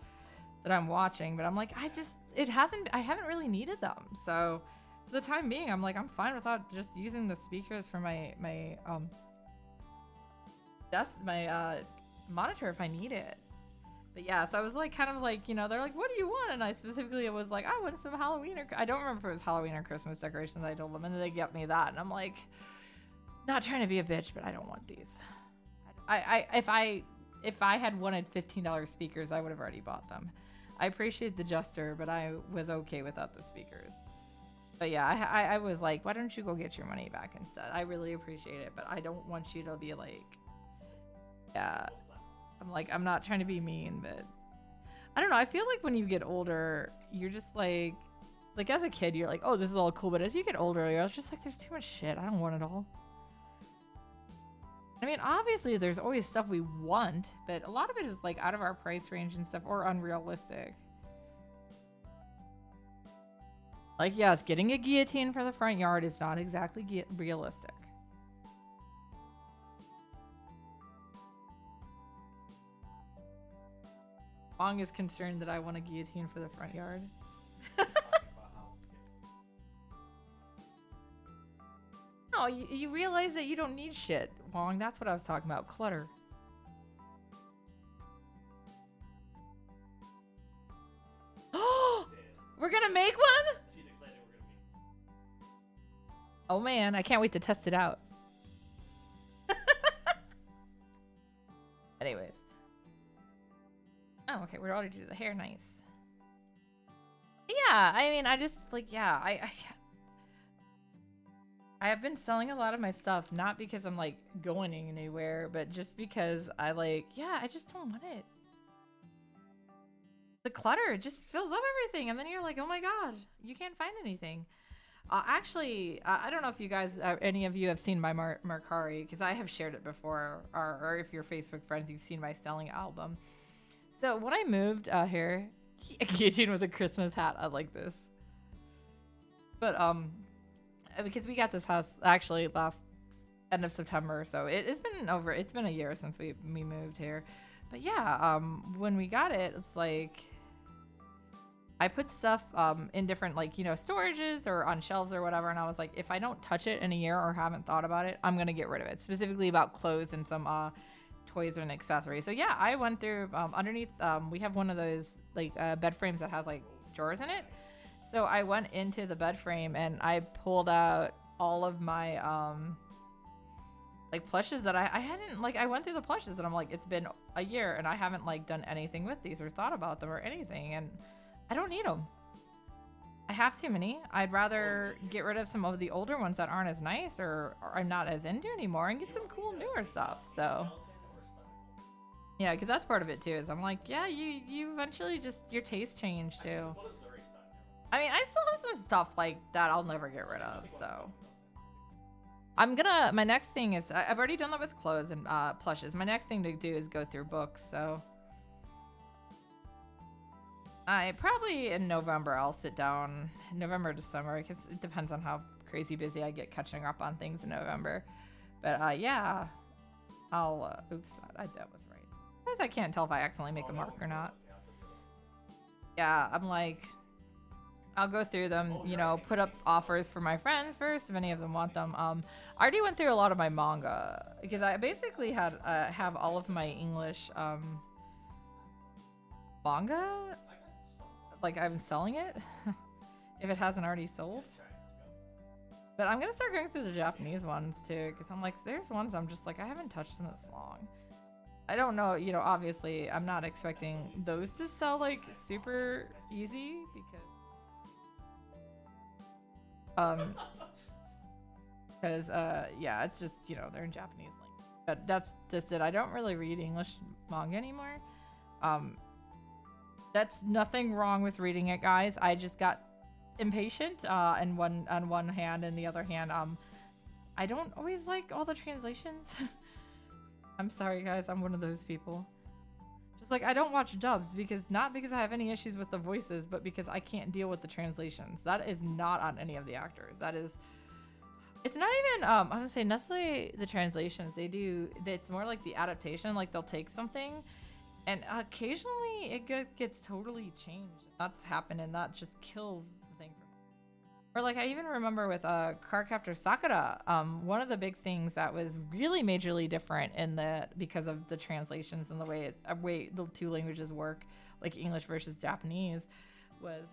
that I'm watching, but I'm like, I haven't really needed them. So for the time being, I'm like, I'm fine without just using the speakers for my monitor if I need it. But yeah, so I was like, kind of like, they're like, what do you want? And I specifically was like, I want some Halloween I don't remember if it was Halloween or Christmas decorations. I told them, and then they get me that, and I'm like, not trying to be a bitch, but I don't want these. If I had wanted $15 speakers, I would have already bought them. I appreciate the gesture, but I was okay without the speakers. But yeah, I was like, why don't you go get your money back instead? I really appreciate it, but I don't want you to be like, yeah. I'm like, I'm not trying to be mean, but I don't know. I feel like when you get older, you're just like as a kid, you're like, oh, this is all cool. But as you get older, you're just like, there's too much shit. I don't want it all. I mean, obviously, there's always stuff we want, but a lot of it is like out of our price range and stuff, or unrealistic. Like, yes, getting a guillotine for the front yard is not exactly realistic. Wong is concerned that I want a guillotine for the front yard. No, you realize that you don't need shit, Wong. That's what I was talking about. Clutter. We're gonna make one? She's excited we're gonna make. Oh man, I can't wait to test it out. Anyways. Oh, okay, we're already doing the hair. Nice. Yeah, I mean, I just like, yeah, I have been selling a lot of my stuff, not because I'm like going anywhere, but just because I I just don't want it. The clutter, it just fills up everything, and then you're like, oh my god, you can't find anything. Actually, I don't know if you guys, any of you have seen my Mercari, because I have shared it before, or if you're Facebook friends, you've seen my selling album. So when I moved here, a guillotine with a Christmas hat, I like this. But because we got this house actually last end of September, so it's been a year since we moved here. But yeah, when we got it, it's like I put stuff in different storages or on shelves or whatever, and I was like, if I don't touch it in a year or haven't thought about it, I'm gonna get rid of it. Specifically about clothes and some toys and accessories. So yeah, I went through underneath. We have one of those bed frames that has drawers in it. So I went into the bed frame and I pulled out all of my plushes that I hadn't I went through the plushes and I'm like, it's been a year and I haven't done anything with these or thought about them or anything, and I don't need them. I have too many. I'd rather get rid of some of the older ones that aren't as nice or I'm not as into anymore and get some cool newer stuff. So yeah, because that's part of it too, is I'm like, yeah, you eventually just, your taste change too. I mean, I still have some stuff like that I'll never get rid of, so. My next thing is, I've already done that with clothes and plushes. My next thing to do is go through books, so. Probably in November, I'll sit down, November, December, because it depends on how crazy busy I get catching up on things in November. But yeah, I'll, oops, that was right. Sometimes I can't tell if I accidentally make a mark or not. Yeah, I'm like, I'll go through them, Oh, you you're know, right. put up offers for my friends first if any of them want them. I already went through a lot of my manga because I basically had have all of my English manga. Like I'm selling it if it hasn't already sold. But I'm gonna start going through the Japanese ones too because I'm like, there's ones I'm just like I haven't touched in this long. I don't know, you know, obviously I'm not expecting those to sell like super easy because yeah, it's just, you know, they're in Japanese language. But that's just it. I don't really read English manga anymore. That's nothing wrong with reading it, guys. I just got impatient and one on one hand, and the other hand, I don't always like all the translations. I'm sorry, guys. I'm one of those people. Just like I don't watch dubs because not because I have any issues with the voices, but because I can't deal with the translations. That is not on any of the actors. That is, it's not even. I would say necessarily the translations. They do. It's more like the adaptation. Like they'll take something, and occasionally it gets totally changed. That's happened, and that just kills the thing for me. Or like I even remember with Cardcaptor Sakura, one of the big things that was really majorly different in the because of the translations and the way the two languages work, like English versus Japanese, was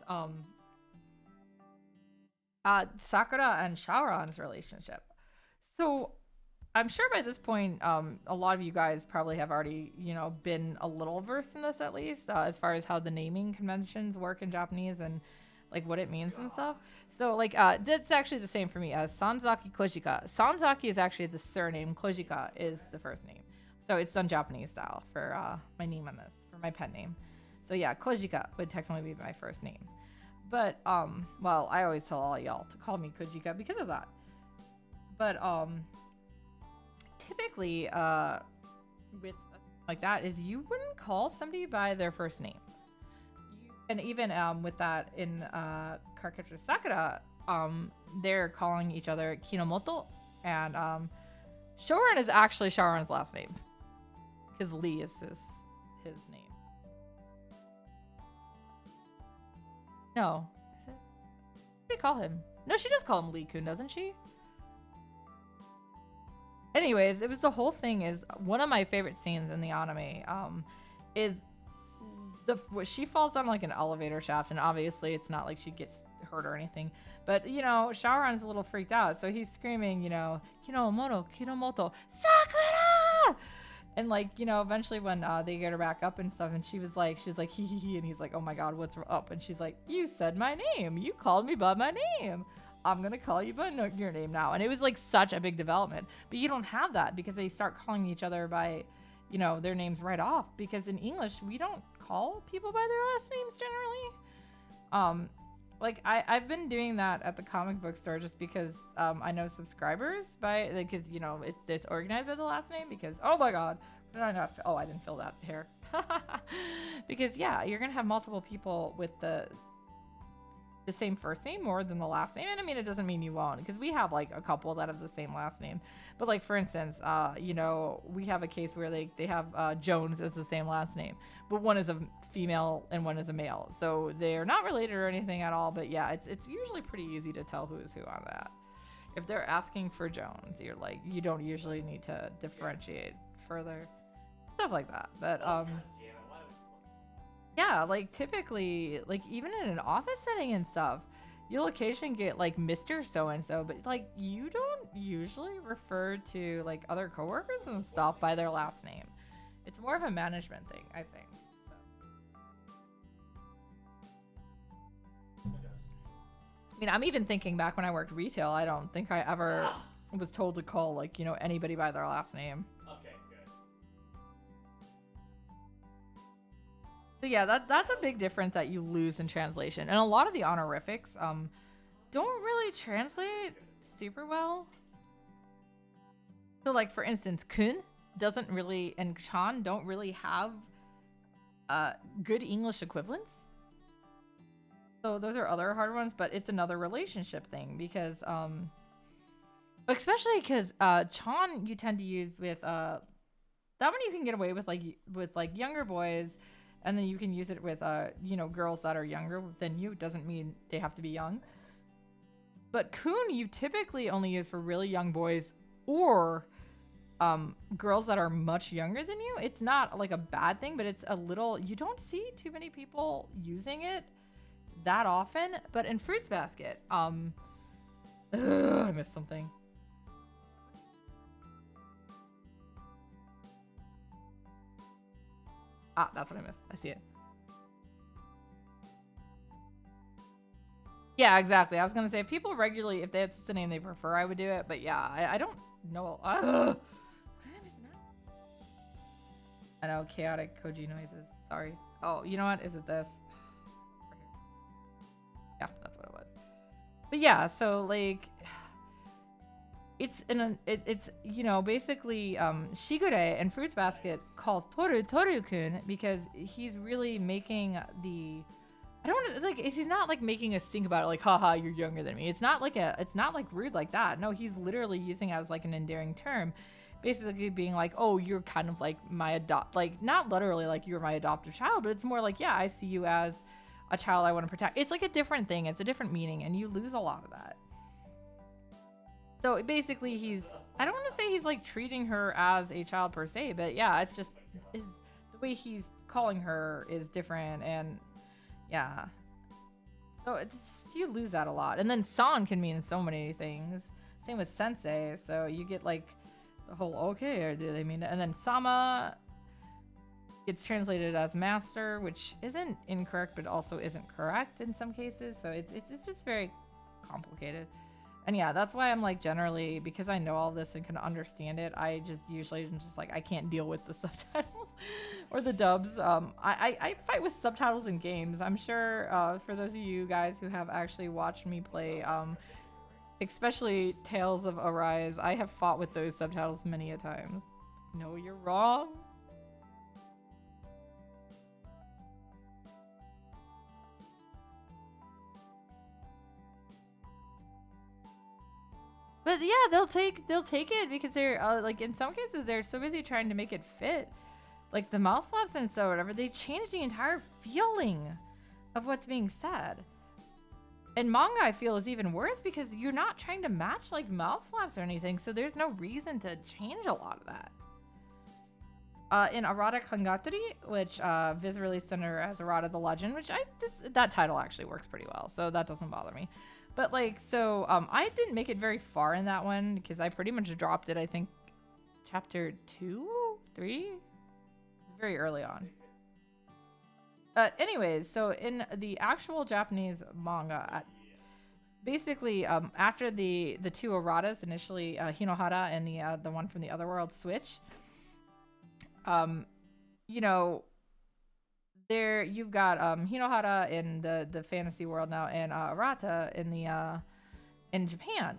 Sakura and Shaoran's relationship. So I'm sure by this point, a lot of you guys probably have already, you know, been a little versed in this at least, as far as how the naming conventions work in Japanese and like what it means and stuff. So like, that's actually the same for me as Sanzaki Kojika. Sanzaki is actually the surname. Kojika is the first name. So it's done Japanese style for my name on this, for my pen name. So yeah, Kojika would technically be my first name. But well, I always tell all y'all to call me Kojika because of that. But typically with like that is you wouldn't call somebody by their first name. And even with that in Cardcaptor Sakura, they're calling each other Kinomoto, and Shoran is actually Shaoran's last name because Lee is his name. No, is it? What do they call him? No, she does call him Lee Kun, doesn't she? Anyways, it was the whole thing is one of my favorite scenes in the anime is she falls down like an elevator shaft, and obviously it's not like she gets hurt or anything, but you know Shaoran's a little freaked out, so he's screaming, you know, Kinomoto, Kinomoto, Sakura, and like, you know, eventually when they get her back up and stuff, and she's like hee hee hee, and he's like, oh my god, what's up? And she's like, you said my name, you called me by my name, I'm gonna call you by your name now. And it was like such a big development, but you don't have that because they start calling each other by, you know, their names right off, because in English we don't call people by their last names generally. Like I've been doing that at the comic book store just because I know subscribers by, because you know it's organized by the last name, because oh my god, did I not oh, I didn't fill that here. Because yeah, you're gonna have multiple people with the same first name more than the last name. And I mean, it doesn't mean you won't, because we have like a couple that have the same last name. But like, for instance, you know, we have a case where they have Jones as the same last name, but one is a female and one is a male. So they're not related or anything at all. But yeah, it's usually pretty easy to tell who is who on that. If they're asking for Jones, you're like, you don't usually need to differentiate further. Stuff like that. But yeah, like typically, like even in an office setting and stuff, you'll occasionally get like Mr. So-and-so, but like you don't usually refer to like other coworkers and stuff by their last name. It's more of a management thing, I think. So. I mean, I'm even thinking back when I worked retail, I don't think I ever was told to call like, you know, anybody by their last name. So yeah, that's a big difference that you lose in translation. And a lot of the honorifics don't really translate super well. So like, for instance, kun doesn't really, and chan don't really have good English equivalents. So those are other hard ones, but it's another relationship thing, because especially because chan you tend to use with that one you can get away with like younger boys. And then you can use it with, girls that are younger than you. It doesn't mean they have to be young. But kun you typically only use for really young boys or girls that are much younger than you. It's not like a bad thing, but it's a little, you don't see too many people using it that often. But in Fruits Basket, I missed something. Ah, that's what I missed. I see it. Yeah, exactly. I was gonna say if people regularly, if that's the name they prefer, I would do it. But yeah, I don't know. I know, chaotic Koji noises. Sorry. Oh, you know what? Is it this? Yeah, that's what it was. But yeah, so like, it's basically Shigure and Fruits Basket calls Toru-kun because he's really making the. I don't want to like. He's not like making a stink about it, like, haha, you're younger than me. It's not like rude like that. No, he's literally using it as like an endearing term, basically being like, oh, you're kind of like my like not literally like you're my adoptive child, but it's more like, yeah, I see you as a child I want to protect. It's like a different thing. It's a different meaning, and you lose a lot of that. So basically, I don't want to say he's like treating her as a child per se, but yeah, it's just the way he's calling her is different, and. Yeah. So you lose that a lot. And then san can mean so many things. Same with sensei. So you get like the whole okay, or do they mean it? And then sama gets translated as master, which isn't incorrect, but also isn't correct in some cases. So it's just very complicated. And yeah, that's why I'm like generally, because I know all this and can understand it, I just usually am just like, I can't deal with the subtitles or the dubs. I fight with subtitles in games. I'm sure for those of you guys who have actually watched me play, especially Tales of Arise, I have fought with those subtitles many a times. No, you're wrong. But yeah, they'll take it because they're like in some cases they're so busy trying to make it fit, like the mouth flaps and so whatever. They change the entire feeling of what's being said. And manga, I feel, is even worse because you're not trying to match like mouth flaps or anything, so there's no reason to change a lot of that. In Erotic Hangatari, which Viz released under as Errata the Legend, which that title actually works pretty well, so that doesn't bother me. But like, so I didn't make it very far in that one because I pretty much dropped it, I think, chapter 2, 3? Very early on. Anyways, so in the actual Japanese manga, basically, after the two erratas, initially Hinohara and the one from the other world switch, there you've got Hinohara in the fantasy world now, and Arata in Japan,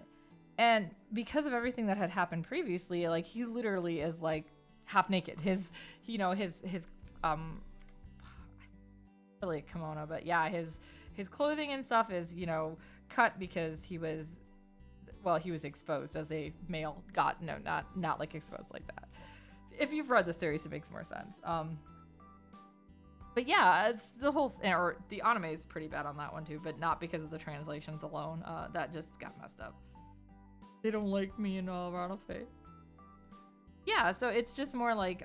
and because of everything that had happened previously, like he literally is like half naked. His really a kimono, but yeah, his clothing and stuff is cut because he was exposed as a male god. No, not like exposed like that. If you've read the series, it makes more sense. But yeah, it's the whole or the anime is pretty bad on that one too, but not because of the translations alone. That just got messed up. They don't like me in Ranafe. Yeah, so it's just more like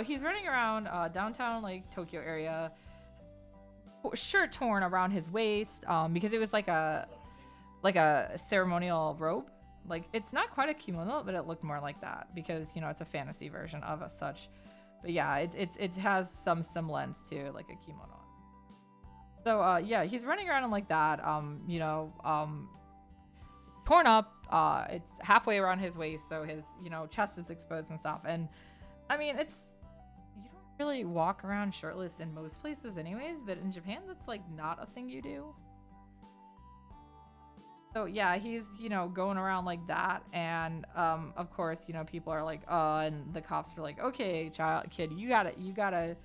he's running around downtown like Tokyo area, shirt torn around his waist, because it was like a ceremonial robe. Like it's not quite a kimono, but it looked more like that because it's a fantasy version of such. But yeah, it has some semblance to like a kimono. So yeah, he's running around in like that. Torn up. It's halfway around his waist, so his chest is exposed and stuff. And I mean, you don't really walk around shirtless in most places, anyways. But in Japan, that's like not a thing you do. So yeah, he's going around like that, and of course people are like, and the cops are like, okay, kid, you gotta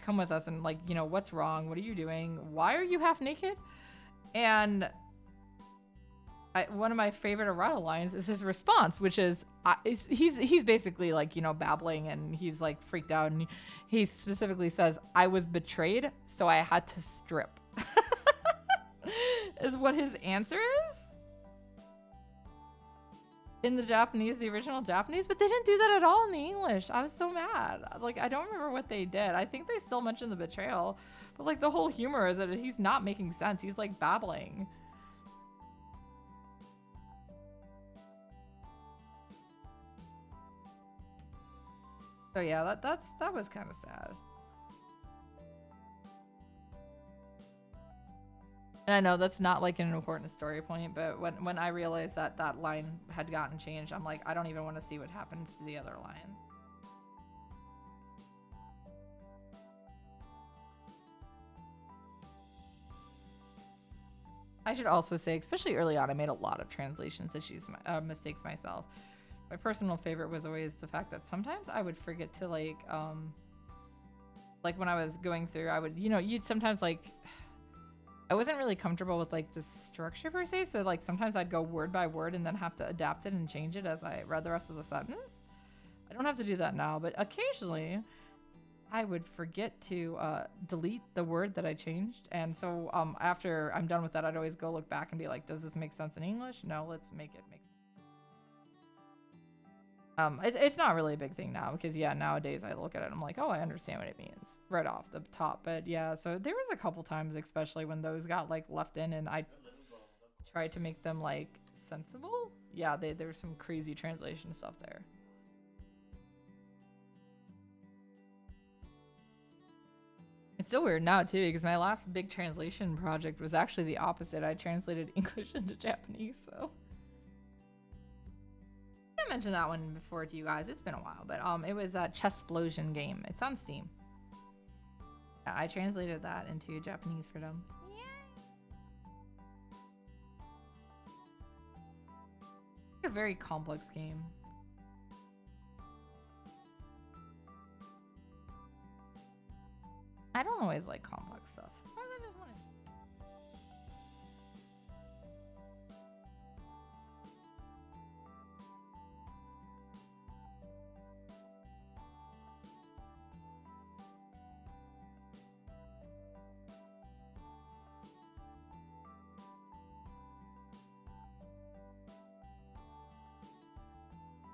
come with us, and like what's wrong? What are you doing? Why are you half naked? And one of my favorite errata lines is his response, which is, he's basically like, you know, babbling and he's like freaked out, and he specifically says, "I was betrayed, so I had to strip." Is what his answer is in the Japanese, the original Japanese, but they didn't do that at all in the English. I was so mad. Like, I don't remember what they did. I think they still mentioned the betrayal, but like the whole humor is that he's not making sense. He's like babbling. So yeah, that was kind of sad. And I know that's not like an important story point, but when I realized that that line had gotten changed, I'm like, I don't even want to see what happens to the other lines. I should also say, especially early on, I made a lot of translations mistakes myself. My personal favorite was always the fact that sometimes I would forget to like when I was going through, I would, you'd sometimes like, I wasn't really comfortable with like the structure per se. So like sometimes I'd go word by word and then have to adapt it and change it as I read the rest of the sentence. I don't have to do that now, but occasionally I would forget to delete the word that I changed. And so after I'm done with that, I'd always go look back and be like, does this make sense in English? No, let's make it make sense. It's not really a big thing now because yeah, nowadays I look at it and I'm like, oh, I understand what it means right off the top. But yeah, so there was a couple times, especially when those got like left in and I tried to make them like sensible. Yeah, there's some crazy translation stuff there. It's still weird now too because my last big translation project was actually the opposite. I translated English into Japanese, so I mentioned that one before to you guys. It's been a while, but it was a Chessplosion game. It's on Steam. Yeah, I translated that into Japanese for them. It's a very complex game. I don't always like complex stuff. Sometimes I just want to.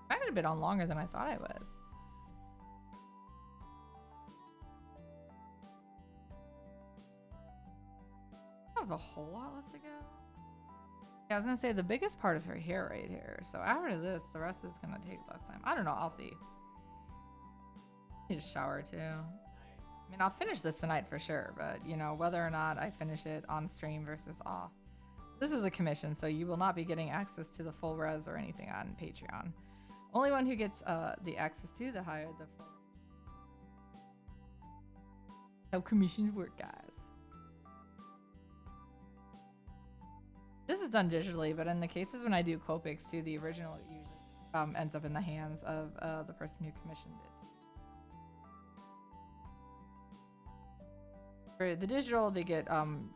I could have been on longer than I thought I was. I have a whole lot left to go. Yeah, I was gonna say the biggest part is her hair right here. So after this, the rest is gonna take less time. I don't know. I'll see. Need a shower too. I mean, I'll finish this tonight for sure, but whether or not I finish it on stream versus off. This is a commission, so you will not be getting access to the full res or anything on Patreon. Only one who gets the access to the higher the full. How commissions work, guys. This is done digitally, but in the cases when I do Copics too, the original usually ends up in the hands of the person who commissioned it. For the digital, they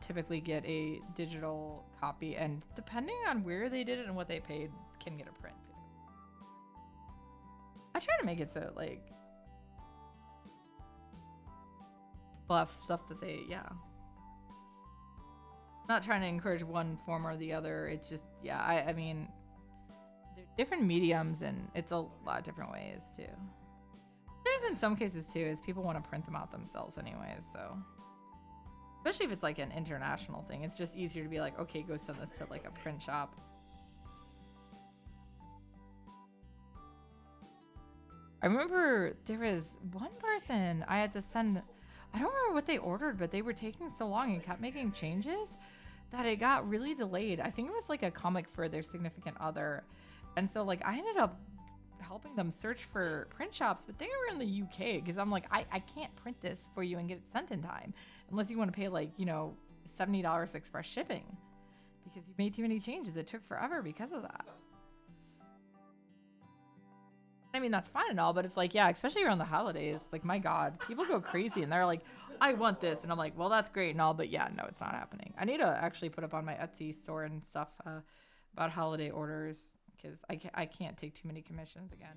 typically get a digital copy, and depending on where they did it and what they paid, can get a print too. I try to make it so like we'll have stuff that they not trying to encourage one form or the other. It's just I mean they're different mediums and it's a lot of different ways too. There's in some cases too is people want to print them out themselves anyways, so especially if it's like an international thing, it's just easier to be like, okay, go send this to like a print shop. I remember there was one person I had to send, I don't remember what they ordered, but they were taking so long and kept making changes that it got really delayed. I think it was like a comic for their significant other. And so like I ended up helping them search for print shops, but they were in the UK because I'm like, I can't print this for you and get it sent in time unless you want to pay like, $70 express shipping because you made too many changes. It took forever because of that. I mean, that's fine and all, but it's like, yeah, especially around the holidays, like, my God, people go crazy and they're like, I want this. And I'm like, well, that's great and all, but yeah, no, it's not happening. I need to actually put up on my Etsy store and stuff about holiday orders because I can't take too many commissions again.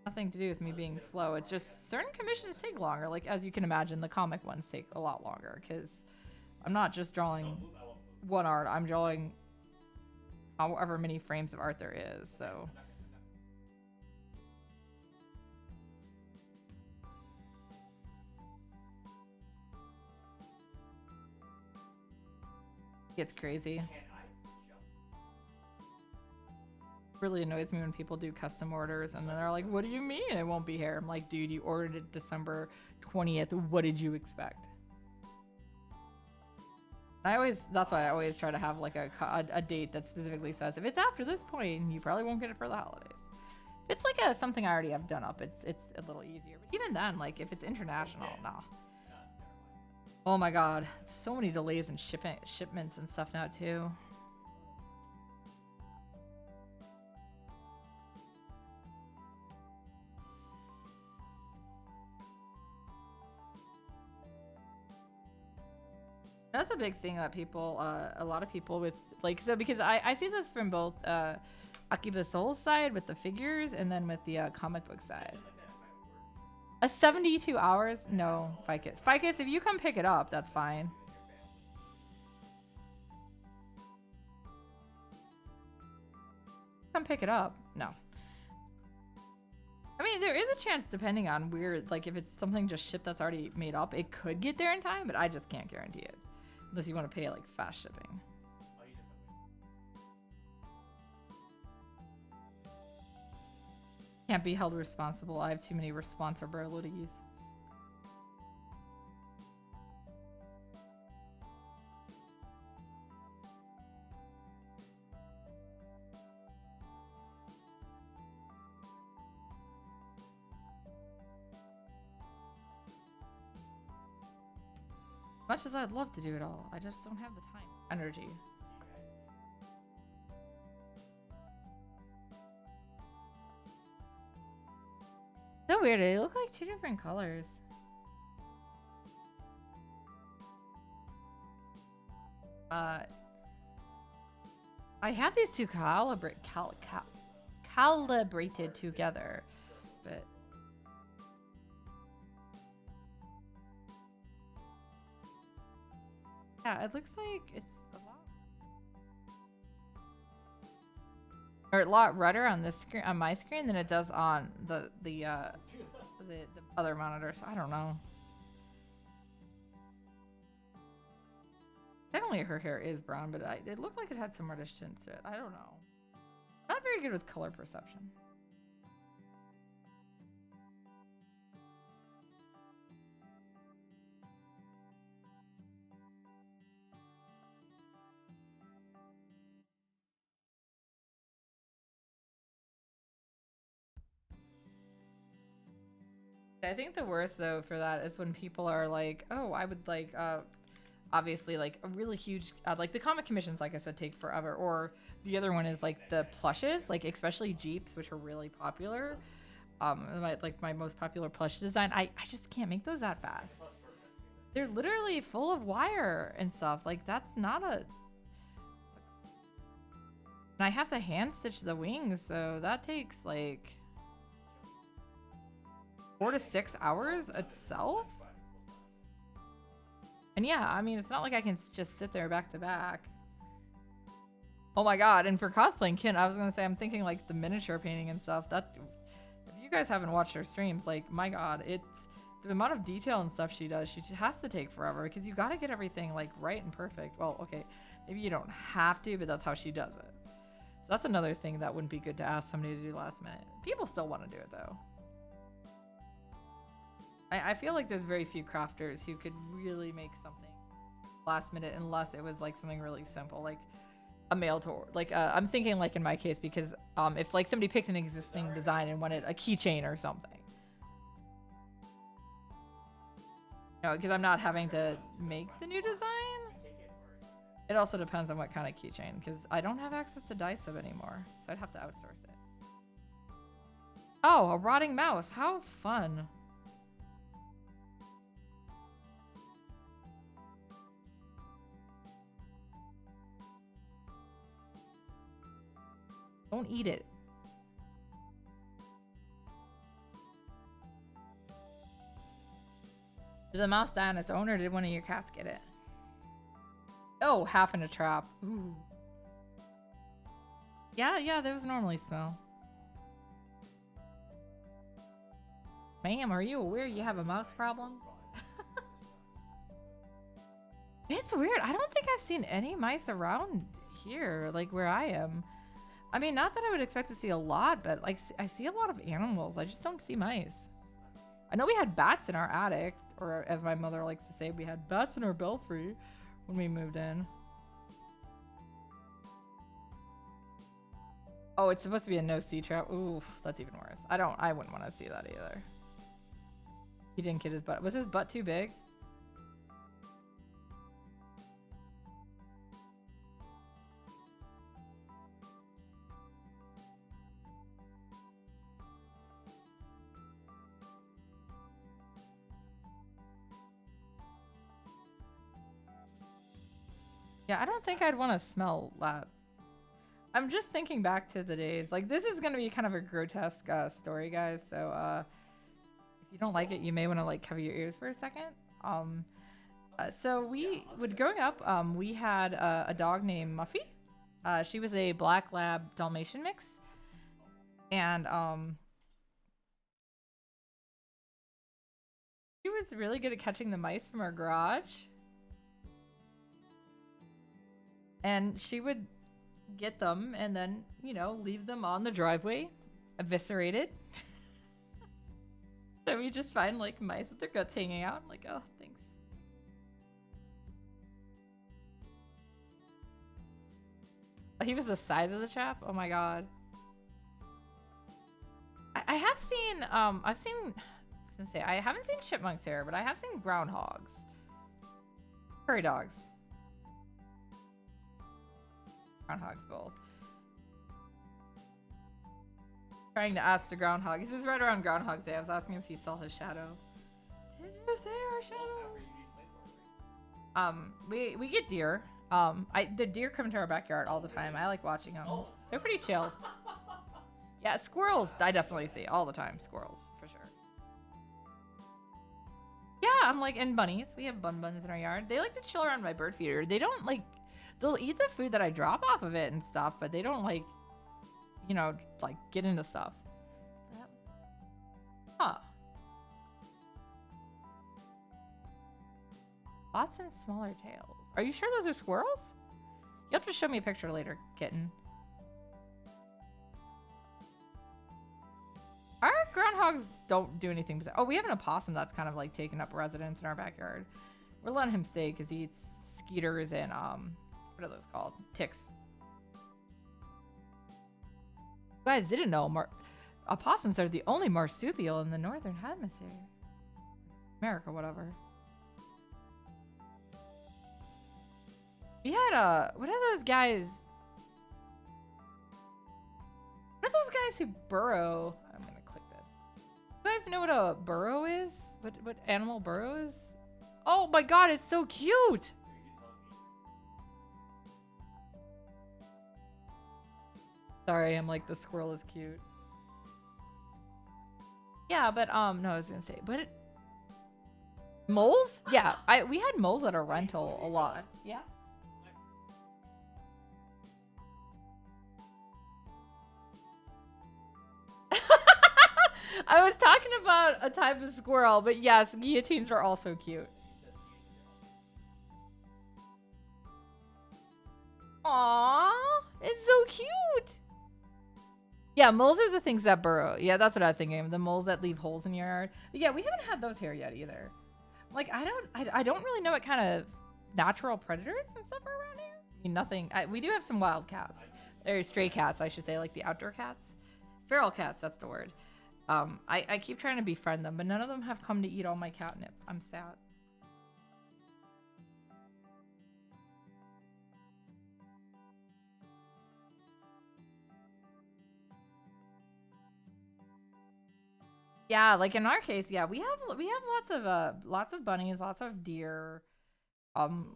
Nothing to do with me being slow. It's just certain commissions take longer. Like, as you can imagine, the comic ones take a lot longer because I'm not just drawing one art. I'm drawing however many frames of art there is. So it's crazy. Really annoys me when people do custom orders and then they're like, what do you mean it won't be here? I'm like, dude, you ordered it December 20th. What did you expect? That's why I always try to have like a date that specifically says if it's after this point, you probably won't get it for the holidays. If it's like something I already have done up, it's a little easier. But even then, like if it's international, nah. Oh my God, so many delays in shipments and stuff now too. That's a big thing that people, a lot of people with, like, so because I see this from both Akiba Soul's side with the figures and then with the comic book side. A 72 hours? No, Ficus. Ficus, if you come pick it up, that's fine. Come pick it up? No. I mean, there is a chance depending on where, like, if it's something just shipped that's already made up, it could get there in time, but I just can't guarantee it. Unless you want to pay like fast shipping. Can't be held responsible. I have too many responsibilities. Much as I'd love to do it all, I just don't have the time, energy. So weird, they look like two different colors. I have these two calibrated together, but yeah, it looks like it's a lot redder on this screen, on my screen, than it does on the other monitors. I don't know. Definitely her hair is brown, but it looked like it had some reddish tints to it. I don't know. Not very good with color perception. I think the worst though for that is when people are like, oh, I would like obviously like a really huge like the comic commissions, like I said, take forever, or the other one is like the plushes, like especially Jeeps, which are really popular. My most popular plush design, I just can't make those that fast. They're literally full of wire and stuff. Like that's not a, and I have to hand stitch the wings, so that takes like 4 to 6 hours itself. And yeah, I mean, it's not like I can just sit there back to back. Oh my God. And for cosplaying Kin, I was going to say, I'm thinking like the miniature painting and stuff. That, if you guys haven't watched her streams, like, my God, it's the amount of detail and stuff she does. She has to take forever because you got to get everything like right and perfect. Well, okay, maybe you don't have to, but that's how she does it. So that's another thing that wouldn't be good to ask somebody to do last minute. People still want to do it though. I feel like there's very few crafters who could really make something last minute unless it was like something really simple, like a mail to order. Like I'm thinking like in my case, because if like somebody picked an existing design and wanted a keychain or something. No, because I'm not having to make the new design. It also depends on what kind of keychain, because I don't have access to Daiso anymore, so I'd have to outsource it. Oh, a rotting mouse. How fun. Don't eat it. Did the mouse die on its own, or did one of your cats get it? Oh, half in a trap. Ooh. Yeah, those normally smell. Ma'am, are you aware you have a mouse problem? It's weird. I don't think I've seen any mice around here, like where I am. I mean, not that I would expect to see a lot, but like I see a lot of animals. I just don't see mice. I know we had bats in our attic, or as my mother likes to say, we had bats in our belfry when we moved in. Oh, it's supposed to be a no-see trap. Oof, that's even worse. I wouldn't want to see that either. He didn't get his butt. Was his butt too big? Yeah, I don't think I'd want to smell that. I'm just thinking back to the days. Like, this is going to be kind of a grotesque story, guys. So, if you don't like it, you may want to, like, cover your ears for a second. So we would, growing up, we had a dog named Muffy. She was a black lab Dalmatian mix. And, she was really good at catching the mice from our garage. And she would get them and then, you know, leave them on the driveway, eviscerated. So we just find, like, mice with their guts hanging out. I'm like, oh, thanks. Oh, he was the size of the trap? Oh my god. I have seen, I was gonna say, I haven't seen chipmunks here, but I have seen groundhogs. Prairie dogs. Groundhog's balls. Trying to ask the groundhog. This is right around Groundhog's Day. I was asking if he saw his shadow. Did you see our shadow? We get deer. The deer come into our backyard all the time. I like watching them. Oh. They're pretty chill. Yeah, squirrels. I definitely see all the time. Squirrels for sure. Yeah, I'm like, and bunnies. We have buns in our yard. They like to chill around my bird feeder. They don't like. They'll eat the food that I drop off of it and stuff, but they don't, like, you know, like, get into stuff. Huh. Lots and smaller tails. Are you sure those are squirrels? You'll have to show me a picture later, kitten. Our groundhogs don't do anything. Oh, we have an opossum that's kind of, like, taking up residence in our backyard. We're letting him stay because he eats skeeters and, what are those called? Ticks. You guys didn't know opossums are the only marsupial in the northern hemisphere. America, whatever. We had what are those guys? What are those guys who burrow? I'm gonna click this. You guys know what a burrow is? What animal burrow is? Oh my god, it's so cute! Sorry, I'm like, the squirrel is cute. Yeah, but, no, I was gonna say, but moles? Yeah, we had moles at our rental a lot. Yeah? I was talking about a type of squirrel, but yes, guillotines are also cute. Aww, it's so cute. Yeah, moles are the things that burrow. Yeah, that's what I was thinking of. The moles that leave holes in your yard. But yeah, we haven't had those here yet either. Like, I don't really know what kind of natural predators and stuff are around here. I mean, nothing. We do have some wild cats. Or stray cats, I should say, like the outdoor cats. Feral cats, that's the word. I keep trying to befriend them, but none of them have come to eat all my catnip. I'm sad. Yeah, like in our case, yeah, we have lots of bunnies, lots of deer,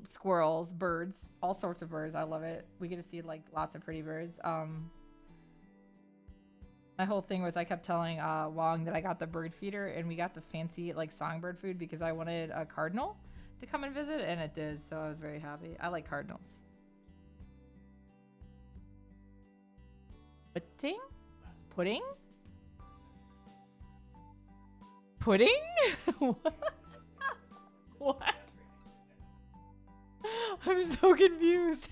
squirrels, birds, all sorts of birds. I love it. We get to see like lots of pretty birds. My whole thing was I kept telling Wong that I got the bird feeder and we got the fancy like songbird food because I wanted a cardinal to come and visit, and it did, so I was very happy. I like cardinals. Pudding? Pudding? Pudding? What? What? I'm so confused.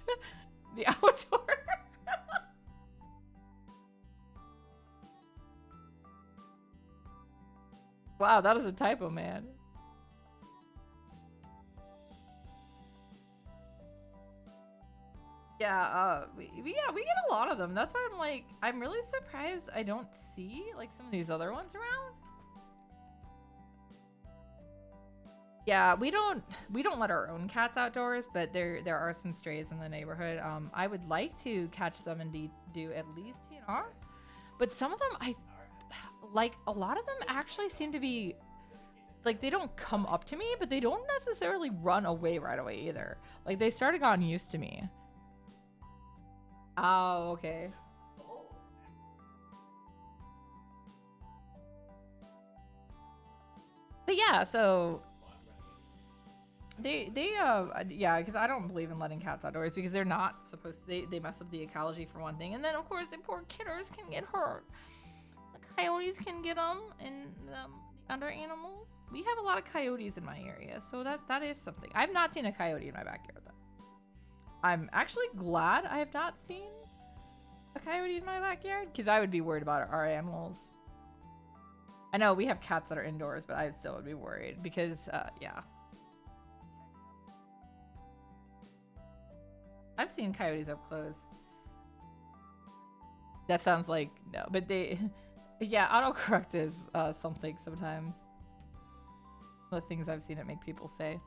The outdoor. Wow, that is a typo, man. Yeah, we get a lot of them. That's why I'm like, I'm really surprised I don't see like some of these other ones around. Yeah, we don't let our own cats outdoors, but there are some strays in the neighborhood. I would like to catch them and do at least TNR, but some of them like a lot of them actually seem to be like they don't come up to me, but they don't necessarily run away right away either. Like they started getting used to me. Oh, okay. But yeah, so they yeah, because I don't believe in letting cats outdoors because they're not supposed to. They mess up the ecology for one thing, and then of course the poor kitters can get hurt. The coyotes can get them, and the other animals. We have a lot of coyotes in my area, so that is something. I've not seen a coyote in my backyard though. I'm actually glad I have not seen a coyote in my backyard because I would be worried about our animals. I know we have cats that are indoors, but I still would be worried because, yeah. I've seen coyotes up close. That sounds like, no, but yeah, autocorrect is something sometimes. The things I've seen it make people say.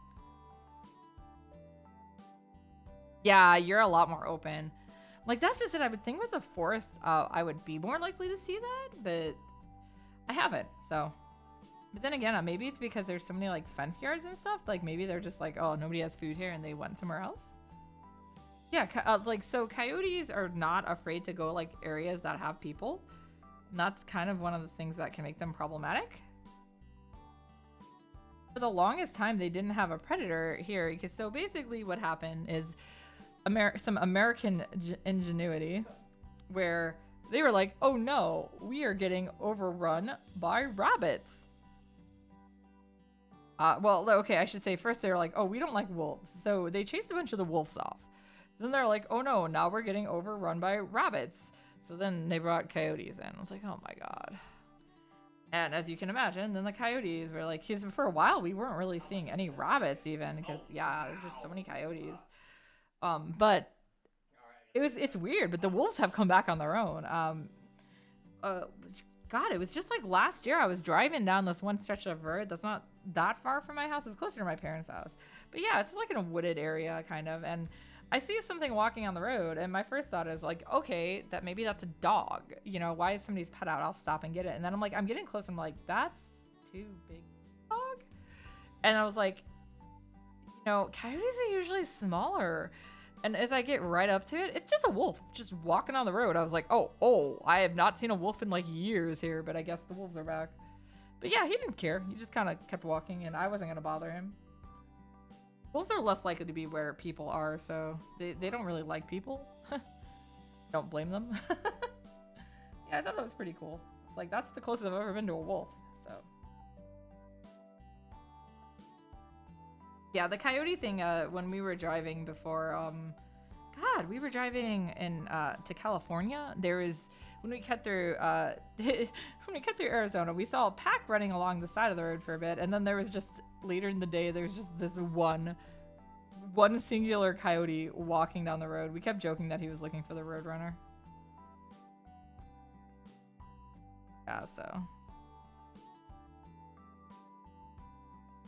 Yeah, you're a lot more open. Like, that's just it. I would think with the forest, I would be more likely to see that, but I haven't, so. But then again, maybe it's because there's so many, like, fence yards and stuff. Like, maybe they're just like, oh, nobody has food here, and they went somewhere else. Yeah, like, so coyotes are not afraid to go, like, areas that have people. And that's kind of one of the things that can make them problematic. For the longest time, they didn't have a predator here, because so basically what happened is some American ingenuity where they were like, oh no, we are getting overrun by rabbits. Well, okay, I should say first they were like, oh, we don't like wolves. So they chased a bunch of the wolves off. Then they're like, oh no, now we're getting overrun by rabbits. So then they brought coyotes in. I was like, oh my God. And as you can imagine, then the coyotes were like, because for a while we weren't really seeing any rabbits even because, yeah, there's just so many coyotes. But it's weird, but the wolves have come back on their own. God, it was just like last year I was driving down this one stretch of road that's not that far from my house. It's closer to my parents' house. But yeah, it's like in a wooded area kind of. And I see something walking on the road, and my first thought is like, okay, that maybe that's a dog. You know, why is somebody's pet out? I'll stop and get it. And then I'm like, I'm getting close. I'm like, that's too big dog. And I was like, you know, coyotes are usually smaller. And as I get right up to it, it's just a wolf just walking on the road. I was like, oh, I have not seen a wolf in like years here, but I guess the wolves are back. But yeah, he didn't care. He just kind of kept walking, and I wasn't going to bother him. Wolves are less likely to be where people are, so they don't really like people. Don't blame them. Yeah, I thought that was pretty cool. It's like, that's the closest I've ever been to a wolf, so. Yeah, the coyote thing, when we were driving before, God, we were driving in, to California. There was, when we cut through Arizona, we saw a pack running along the side of the road for a bit, and then there was just, later in the day, there's just this one singular coyote walking down the road. We kept joking that he was looking for the roadrunner. Yeah, so.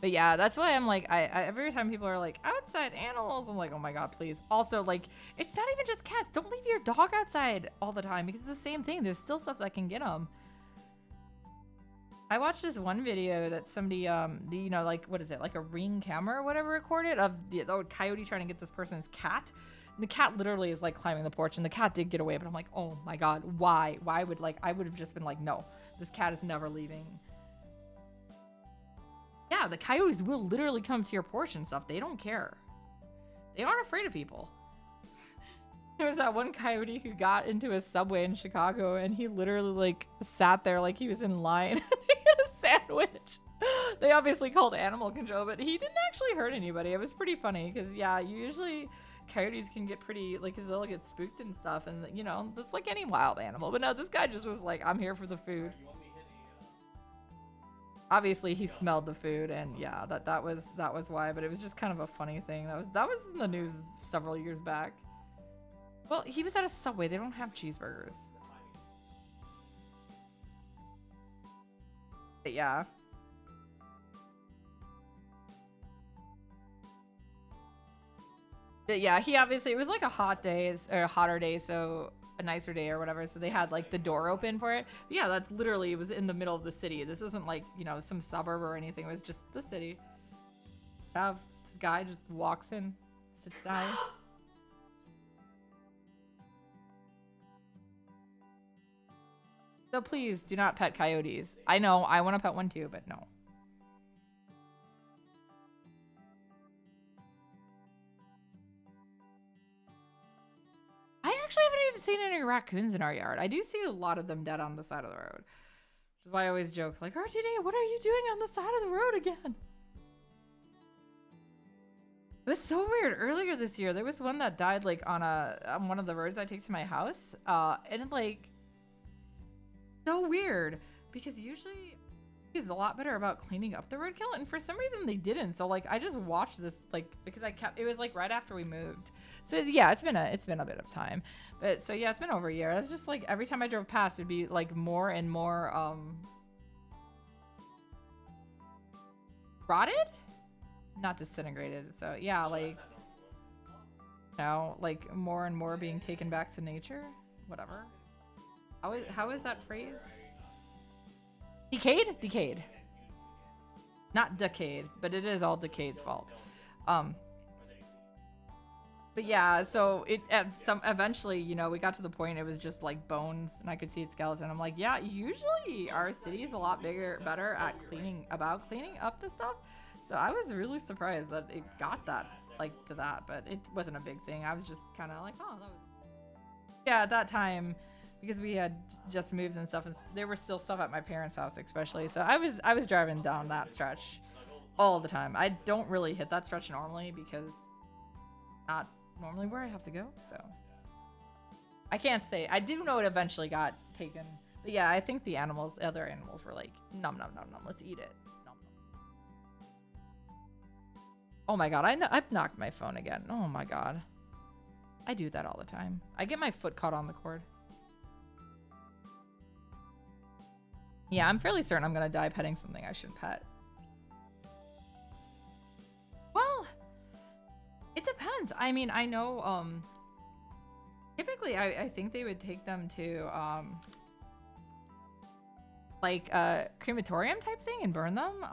But yeah, that's why I'm like, I every time people are like, outside animals, I'm like, oh my God, please. Also, like, it's not even just cats. Don't leave your dog outside all the time because it's the same thing. There's still stuff that can get them. I watched this one video that somebody, you know, like, what is it, like a Ring camera or whatever recorded of the coyote trying to get this person's cat. The cat literally is like climbing the porch, and the cat did get away, but I'm like, oh my god, why? Why would like I would have just been like, no, this cat is never leaving. Yeah, the coyotes will literally come to your porch and stuff. They don't care. They aren't afraid of people. There was that one coyote who got into a subway in Chicago, and he literally like sat there like he was in line and he had a sandwich. They obviously called animal control, but he didn't actually hurt anybody. It was pretty funny because yeah, usually coyotes can get pretty like, cause they'll get spooked and stuff, and you know, that's like any wild animal. But no, this guy just was like, I'm here for the food. Obviously he smelled the food, and yeah, that was why. But it was just kind of a funny thing. That was in the news several years back. Well, he was at a Subway. They don't have cheeseburgers. But yeah. But yeah, he obviously, it was like a hot day or a hotter day, so a nicer day or whatever. So they had like the door open for it. But yeah, that's literally, it was in the middle of the city. This isn't like, you know, some suburb or anything. It was just the city. Have this guy just walks in, sits down. So please do not pet coyotes. I know, I want to pet one too, but no. I actually haven't even seen any raccoons in our yard. I do see a lot of them dead on the side of the road. Which is why I always joke, like, RTD, what are you doing on the side of the road again? It was so weird. Earlier this year, there was one that died like on one of the roads I take to my house. And like, so weird because usually he's a lot better about cleaning up the roadkill, and for some reason they didn't. So like, I just watched this like because it was like right after we moved. So yeah, it's been a bit of time, but so yeah, it's been over a year. It's just like every time I drove past, it'd be like more and more rotted, not disintegrated. So yeah, like like more and more being taken back to nature. Whatever. How is that phrase? Decayed? Decayed. Not decayed, but it is all Decade's fault. But yeah, so eventually, you know, we got to the point it was just like bones, and I could see its skeleton. I'm like, yeah, usually our city is a lot better at cleaning up the stuff. So I was really surprised that it got that to that, but it wasn't a big thing. I was just kind of like, oh, that was. Yeah, at that time, because we had just moved and stuff, and there was still stuff at my parents' house, especially. So I was driving down that stretch all the time. I don't really hit that stretch normally because not normally where I have to go. So I can't say. I do know it eventually got taken. But yeah, I think the other animals were like, nom nom nom nom, let's eat it. Nom, nom. Oh my god, I've knocked my phone again. Oh my god. I do that all the time. I get my foot caught on the cord. Yeah, I'm fairly certain I'm gonna die petting something I shouldn't pet. Well, it depends. I mean, I know, typically I think they would take them to, like a crematorium type thing and burn them.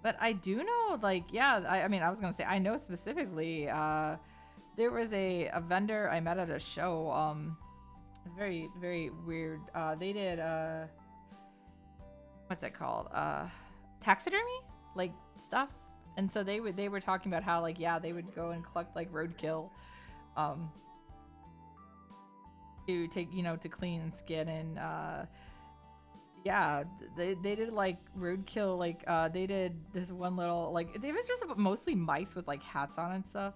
But I do know, like, yeah, I mean, I was gonna say, I know specifically, there was a vendor I met at a show, very, very weird. They did, what's it called? Taxidermy, like stuff. And so they were talking about how, like, yeah, they would go and collect like roadkill, to take, you know, to clean and skin. And yeah, they did like roadkill, like they did this one little, like, it was just mostly mice with like hats on and stuff.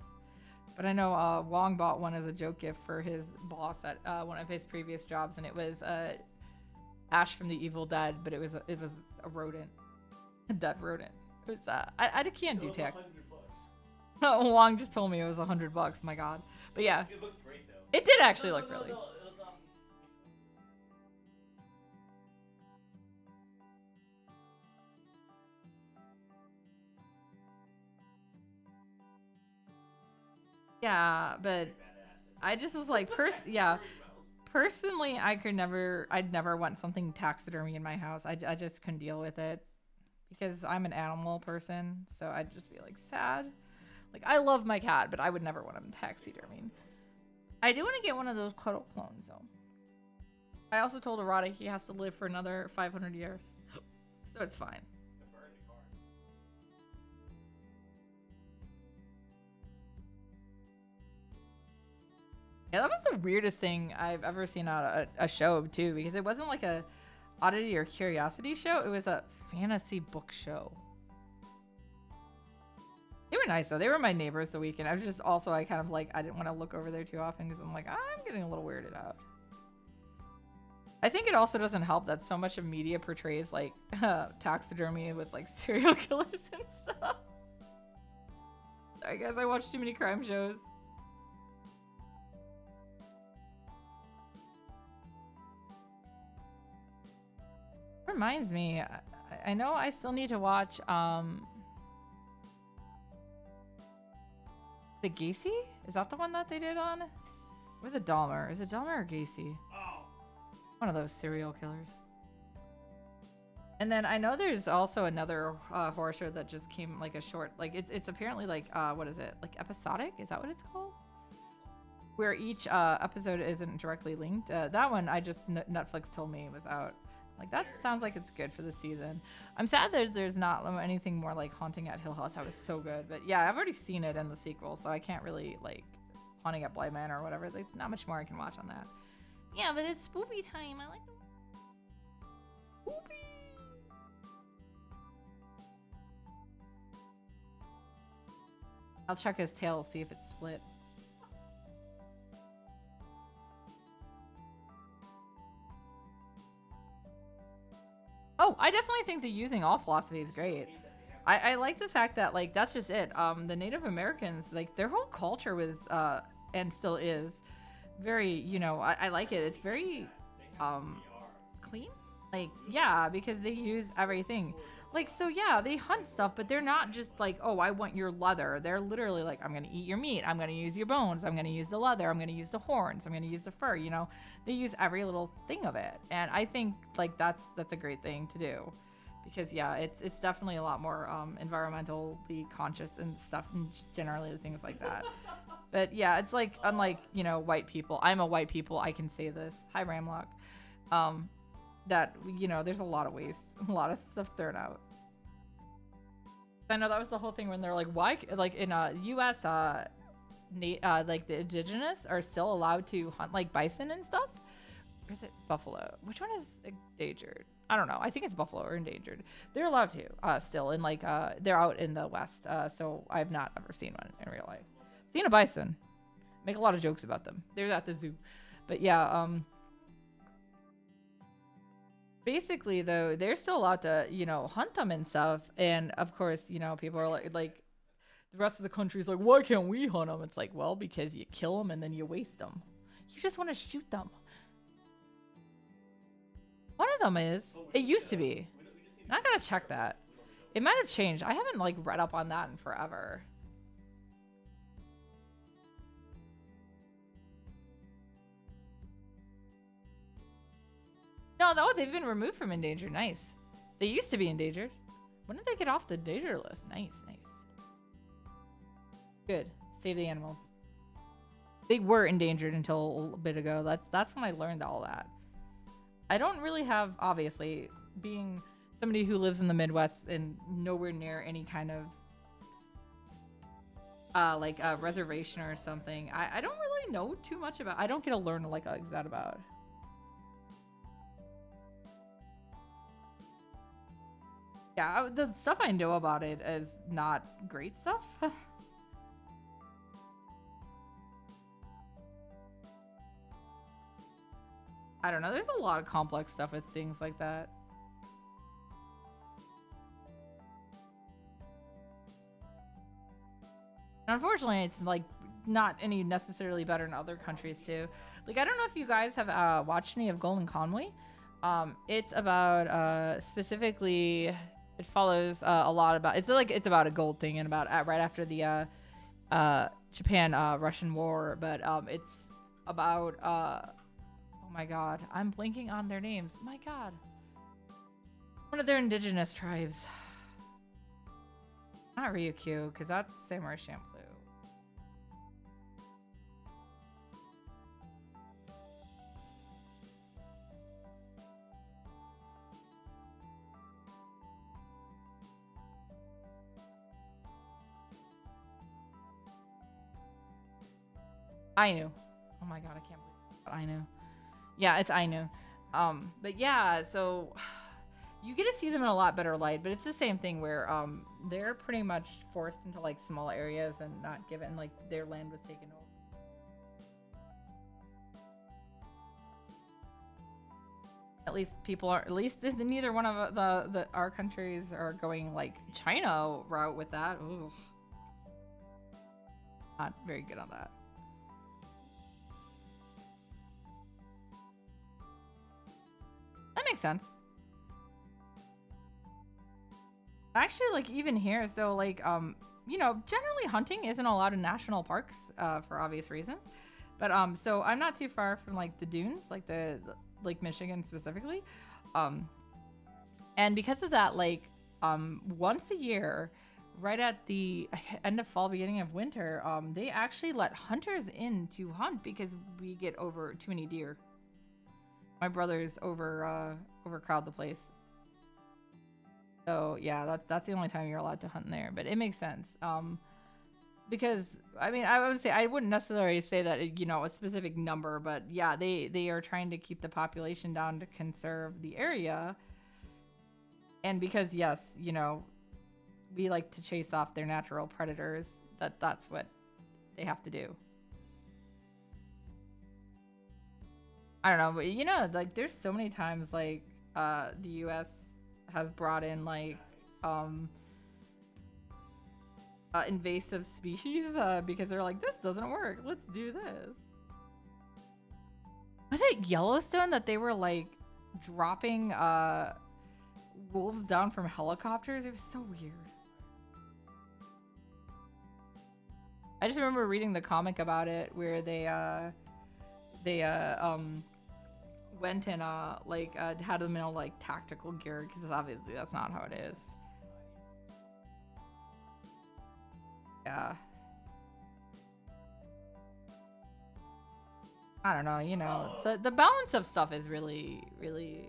But I know Wong bought one as a joke gift for his boss at one of his previous jobs, and it was Ash from the Evil Dead, but it was a rodent, a dead rodent. It was I can't do ticks. Wong just told me it was $100. My God, but yeah, It looked great though. it did actually look really. It was, Yeah, but I just was like, personally, I'd never want something taxidermy in my house. I just couldn't deal with it because I'm an animal person, so I'd just be like sad. Like, I love my cat, but I would never want him taxidermied. I do want to get one of those cuddle clones, though. I also told Arata he has to live for another 500 years. So it's fine. Yeah, that was the weirdest thing I've ever seen on a show, too, because it wasn't like a oddity or curiosity show. It was a fantasy book show. They were nice, though. They were my neighbors the weekend. I was just also, I kind of like, I didn't want to look over there too often because I'm like, I'm getting a little weirded out. I think it also doesn't help that so much of media portrays like taxidermy with like serial killers and stuff. Sorry, guys, I watch too many crime shows. Reminds me, I know I still need to watch the Gacy? Is that the one that they did on? Or was it Dahmer? Is it Dahmer or Gacy? Oh. One of those serial killers. And then I know there's also another horror show that just came like a short, like it's apparently like what is it? Like episodic? Is that what it's called? Where each episode isn't directly linked. That one I just Netflix told me was out. Like, that sounds like it's good for the season. I'm sad there's not anything more like Haunting at Hill House. That was so good. But yeah, I've already seen it in the sequel, so I can't really, like, Haunting at Bly Manor or whatever. There's not much more I can watch on that. Yeah, but it's spoopy time. I like the... Spoopy! I'll check his tail, see if it's split. Oh, I definitely think that using all philosophy is great. I like the fact that, like, that's just it. The Native Americans, like, their whole culture was, and still is, very, you know, I like it. It's very, clean? Like, yeah, because they use everything. Like, so yeah, they hunt stuff, but they're not just like, oh, I want your leather. They're literally like, I'm going to eat your meat. I'm going to use your bones. I'm going to use the leather. I'm going to use the horns. I'm going to use the fur. You know, they use every little thing of it. And I think like that's a great thing to do because yeah, it's definitely a lot more environmentally conscious and stuff and just generally things like that. But yeah, it's like, unlike, you know, white people, I'm a white people. I can say this. Hi, Ramlock. That, you know, there's a lot of waste, a lot of stuff thrown out. I know that was the whole thing when they're like, why, like in U.S., like the indigenous are still allowed to hunt like bison and stuff. Or is it buffalo? Which one is endangered? I don't know. I think it's buffalo or endangered. They're allowed to still, and like they're out in the West. So I've not ever seen one in real life. Seen a bison. Make a lot of jokes about them. They're at the zoo, but yeah. Basically, though, they're still allowed to, you know, hunt them and stuff. And of course, you know, people are like the rest of the country's like, why can't we hunt them? It's like, well, because you kill them and then you waste them. You just want to shoot them. One of them is, it used to be. I gotta check that. It might have changed. I haven't like read up on that in forever. No, they've been removed from endangered. Nice. They used to be endangered. When did they get off the endangered list? Nice. Good. Save the animals. They were endangered until a bit ago. That's when I learned all that. I don't really have, obviously, being somebody who lives in the Midwest and nowhere near any kind of like a reservation or something. I don't really know too much about. I don't get to learn like that about. Yeah, the stuff I know about it is not great stuff. I don't know. There's a lot of complex stuff with things like that. Unfortunately, it's like not any necessarily better in other countries too. Like, I don't know if you guys have watched any of Golden Conway. It's about specifically. It follows a lot about. It's about a gold thing and about right after the Japan Russian war. But it's about oh my god, I'm blanking on their names. My god, one of their indigenous tribes. Not Ryukyu, because that's Samurai Champloo. Ainu. Oh my god, I can't believe it. Ainu. Yeah, it's Ainu. But yeah, so you get to see them in a lot better light, but it's the same thing where they're pretty much forced into like small areas and not given, like their land was taken over. At least people are, at least neither one of our countries are going like China route with that. Ooh. Not very good on that. That makes sense. Actually, like even here, so like you know, generally hunting isn't allowed in national parks for obvious reasons. But so I'm not too far from like the dunes, like the Lake Michigan specifically. And because of that, like once a year, right at the end of fall, beginning of winter, they actually let hunters in to hunt because we get over too many deer. My brothers overcrowd the place. So yeah, that's the only time you're allowed to hunt in there. But it makes sense. Because I mean, I would say I wouldn't necessarily say that you know a specific number, but yeah, they are trying to keep the population down to conserve the area. And because yes, you know, we like to chase off their natural predators. That's what they have to do. I don't know, but you know, like there's so many times like the U.S. has brought in like invasive species because they're like, this doesn't work. Let's do this. Was it Yellowstone that they were like dropping wolves down from helicopters? It was so weird. I just remember reading the comic about it where they went and like had them in a like tactical gear because obviously that's not how it is. Yeah. I don't know, you know, the balance of stuff is really, really.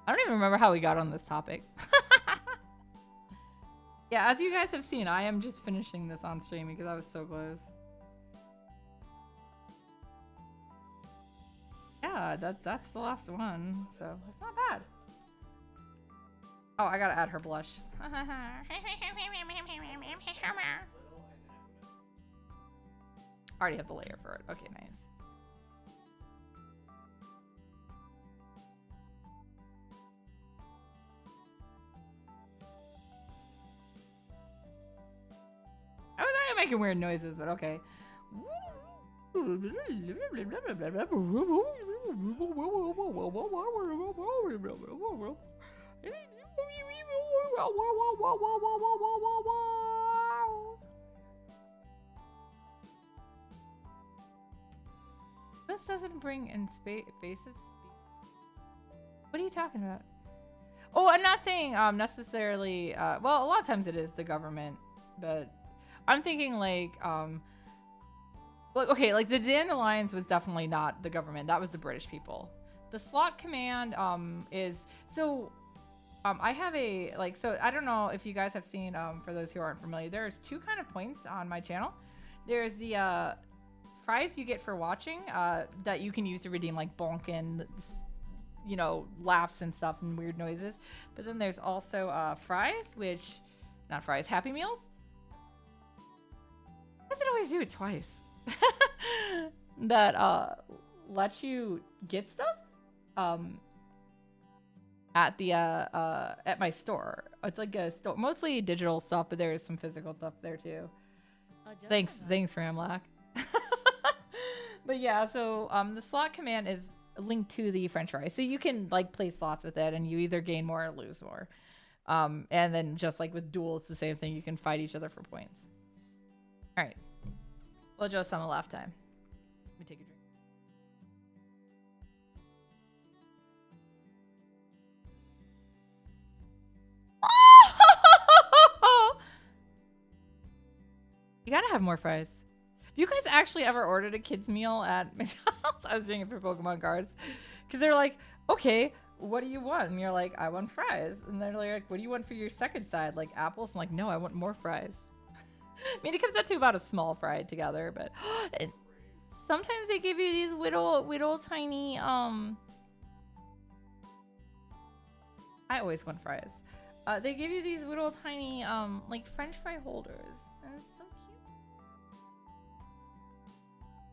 I don't even remember how we got on this topic. Yeah, as you guys have seen, I am just finishing this on stream because I was so close. Yeah, that's the last one, so it's not bad. Oh, I gotta add her blush. Already have the layer for it. Okay, nice. I was already making weird noises, but okay. This doesn't bring in basis. What are you talking about? Oh, I'm not saying necessarily. Well, a lot of times it is the government, but I'm thinking like Look, okay, like the Dandelions was definitely not the government. That was the British people. The slot command is so I have a like so I don't know if you guys have seen for those who aren't familiar, there's two kind of points on my channel. There's the fries you get for watching that you can use to redeem like bonk and you know laughs and stuff and weird noises. But then there's also fries, which not fries, Happy Meals. Why does it always do it twice? That lets you get stuff at the at my store. It's like a store, mostly digital stuff, but there is some physical stuff there too. Thanks Ramlock. But yeah, so the slot command is linked to the French fries, so you can like play slots with it, and you either gain more or lose more. And then just like with duel, it's the same thing. You can fight each other for points. All right. We'll just some laugh time. Let me take a drink. You gotta have more fries. You guys actually ever ordered a kid's meal at McDonald's? I was doing it for Pokemon cards. Because they're like, okay, what do you want? And you're like, I want fries. And they're like, what do you want for your second side? Like apples? I'm like, no, I want more fries. I mean, it comes out to about a small fry together, but sometimes they give you these little tiny, I always want fries. They give you these little tiny, like French fry holders. And it's so cute.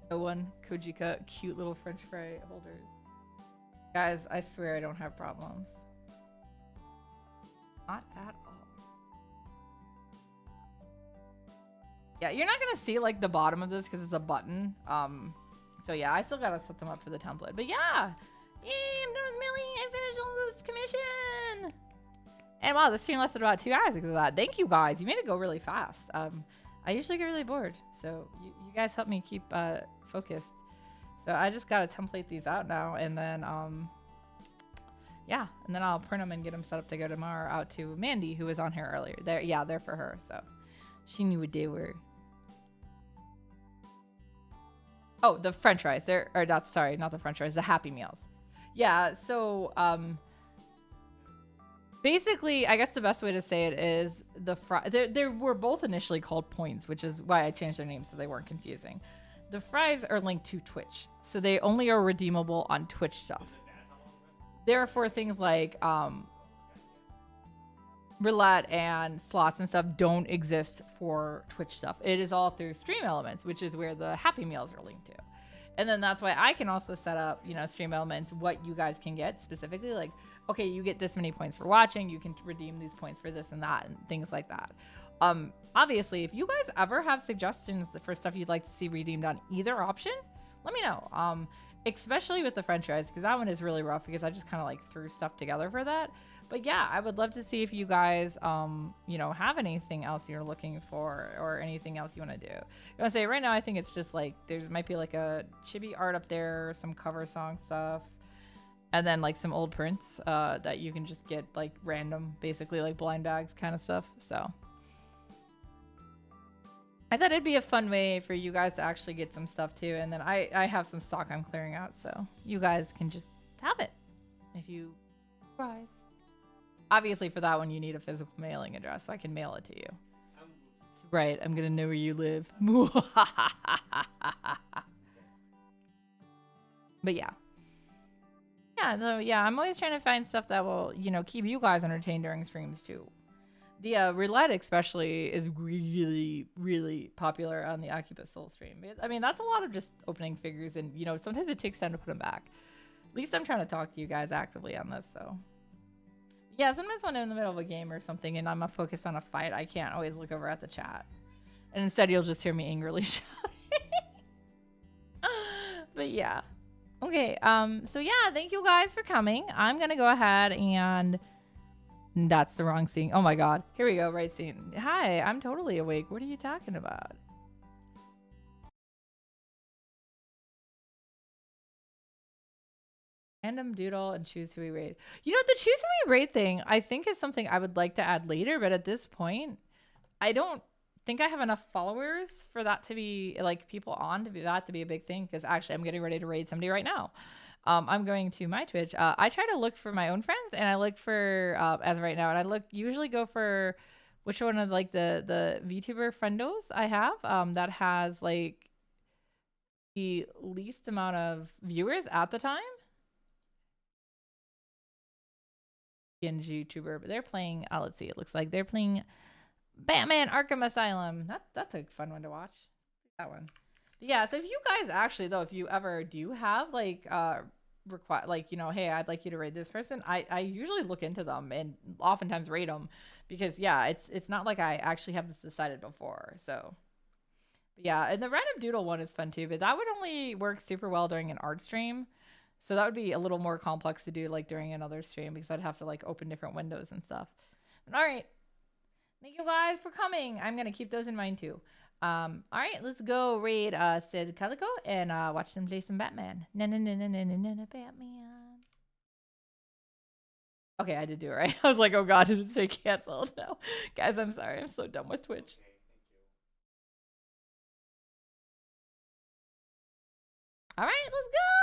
No one, Kojika, cute little French fry holders. Guys, I swear I don't have problems. Not at all. Yeah, you're not gonna see like the bottom of this because it's a button. So yeah, I still gotta set them up for the template. But yeah, yay, I'm done with Millie. I finished all this commission. And wow, this stream lasted about 2 hours because of that. Thank you guys. You made it go really fast. I usually get really bored, so you guys help me keep focused. So I just gotta template these out now, and then yeah, and then I'll print them and get them set up to go tomorrow out to Mandy, who was on here earlier. They're for her, so she knew what they were. Oh, the French fries. Not the French fries, the Happy Meals. Yeah, so basically, I guess the best way to say it is they were both initially called points, which is why I changed their names so they weren't confusing. The fries are linked to Twitch, so they only are redeemable on Twitch stuff. Therefore, things like roulette and slots and stuff don't exist for Twitch stuff. It is all through Stream Elements, which is where the Happy Meals are linked to. And then that's why I can also set up, Stream Elements, what you guys can get specifically. Like, okay, you get this many points for watching. You can redeem these points for this and that and things like that. Obviously, if you guys ever have suggestions for stuff you'd like to see redeemed on either option, let me know. Especially with the French fries, because that one is really rough because I just kind of like threw stuff together for that. But yeah, I would love to see if you guys, have anything else you're looking for or anything else you want to do. I want to say right now, I think it's just like there might be like a chibi art up there, some cover song stuff, and then like some old prints that you can just get like random, basically like blind bags kind of stuff. So I thought it'd be a fun way for you guys to actually get some stuff too. And then I have some stock I'm clearing out, so you guys can just have it if you surprise. Obviously, for that one, you need a physical mailing address, so I can mail it to you. Right, I'm gonna know where you live. But yeah. Yeah, so yeah, I'm always trying to find stuff that will, keep you guys entertained during streams too. The roulette especially is really, really popular on the Occupus Soul stream. I mean, that's a lot of just opening figures, and sometimes it takes time to put them back. At least I'm trying to talk to you guys actively on this, so. Yeah, sometimes when I'm in the middle of a game or something and I'm focused on a fight, I can't always look over at the chat. And instead, you'll just hear me angrily shouting. But yeah. Okay, so yeah, thank you guys for coming. I'm going to go ahead and... That's the wrong scene. Oh my god. Here we go, right scene. Hi, I'm totally awake. What are you talking about? Random doodle and choose who we raid. The choose who we raid thing, I think is something I would like to add later, but at this point, I don't think I have enough followers for that to be, like, people on to be that to be a big thing, because actually I'm getting ready to raid somebody right now. I'm going to my Twitch. I try to look for my own friends, and I look for, as of right now, and I usually go for which one of, like, the VTuber friendos I have that has, like, the least amount of viewers at the time. YouTuber, but they're playing, let's see, it looks like they're playing Batman Arkham Asylum. That's a fun one to watch. That one. But yeah, so if you guys actually, though, if you ever do have like hey, I'd like you to raid this person, I usually look into them and oftentimes raid them, because yeah, it's not like I actually have this decided before. So yeah, and the random doodle one is fun too, but that would only work super well during an art stream. So that would be a little more complex to do like during another stream, because I'd have to like open different windows and stuff. But all right. Thank you guys for coming. I'm going to keep those in mind too. All right, let's go raid Sid Calico and watch some play some Batman. Batman. Okay, I did do it right. I was like, oh god, did it say canceled? No. Guys, I'm sorry. I'm so done with Twitch. All right, let's go.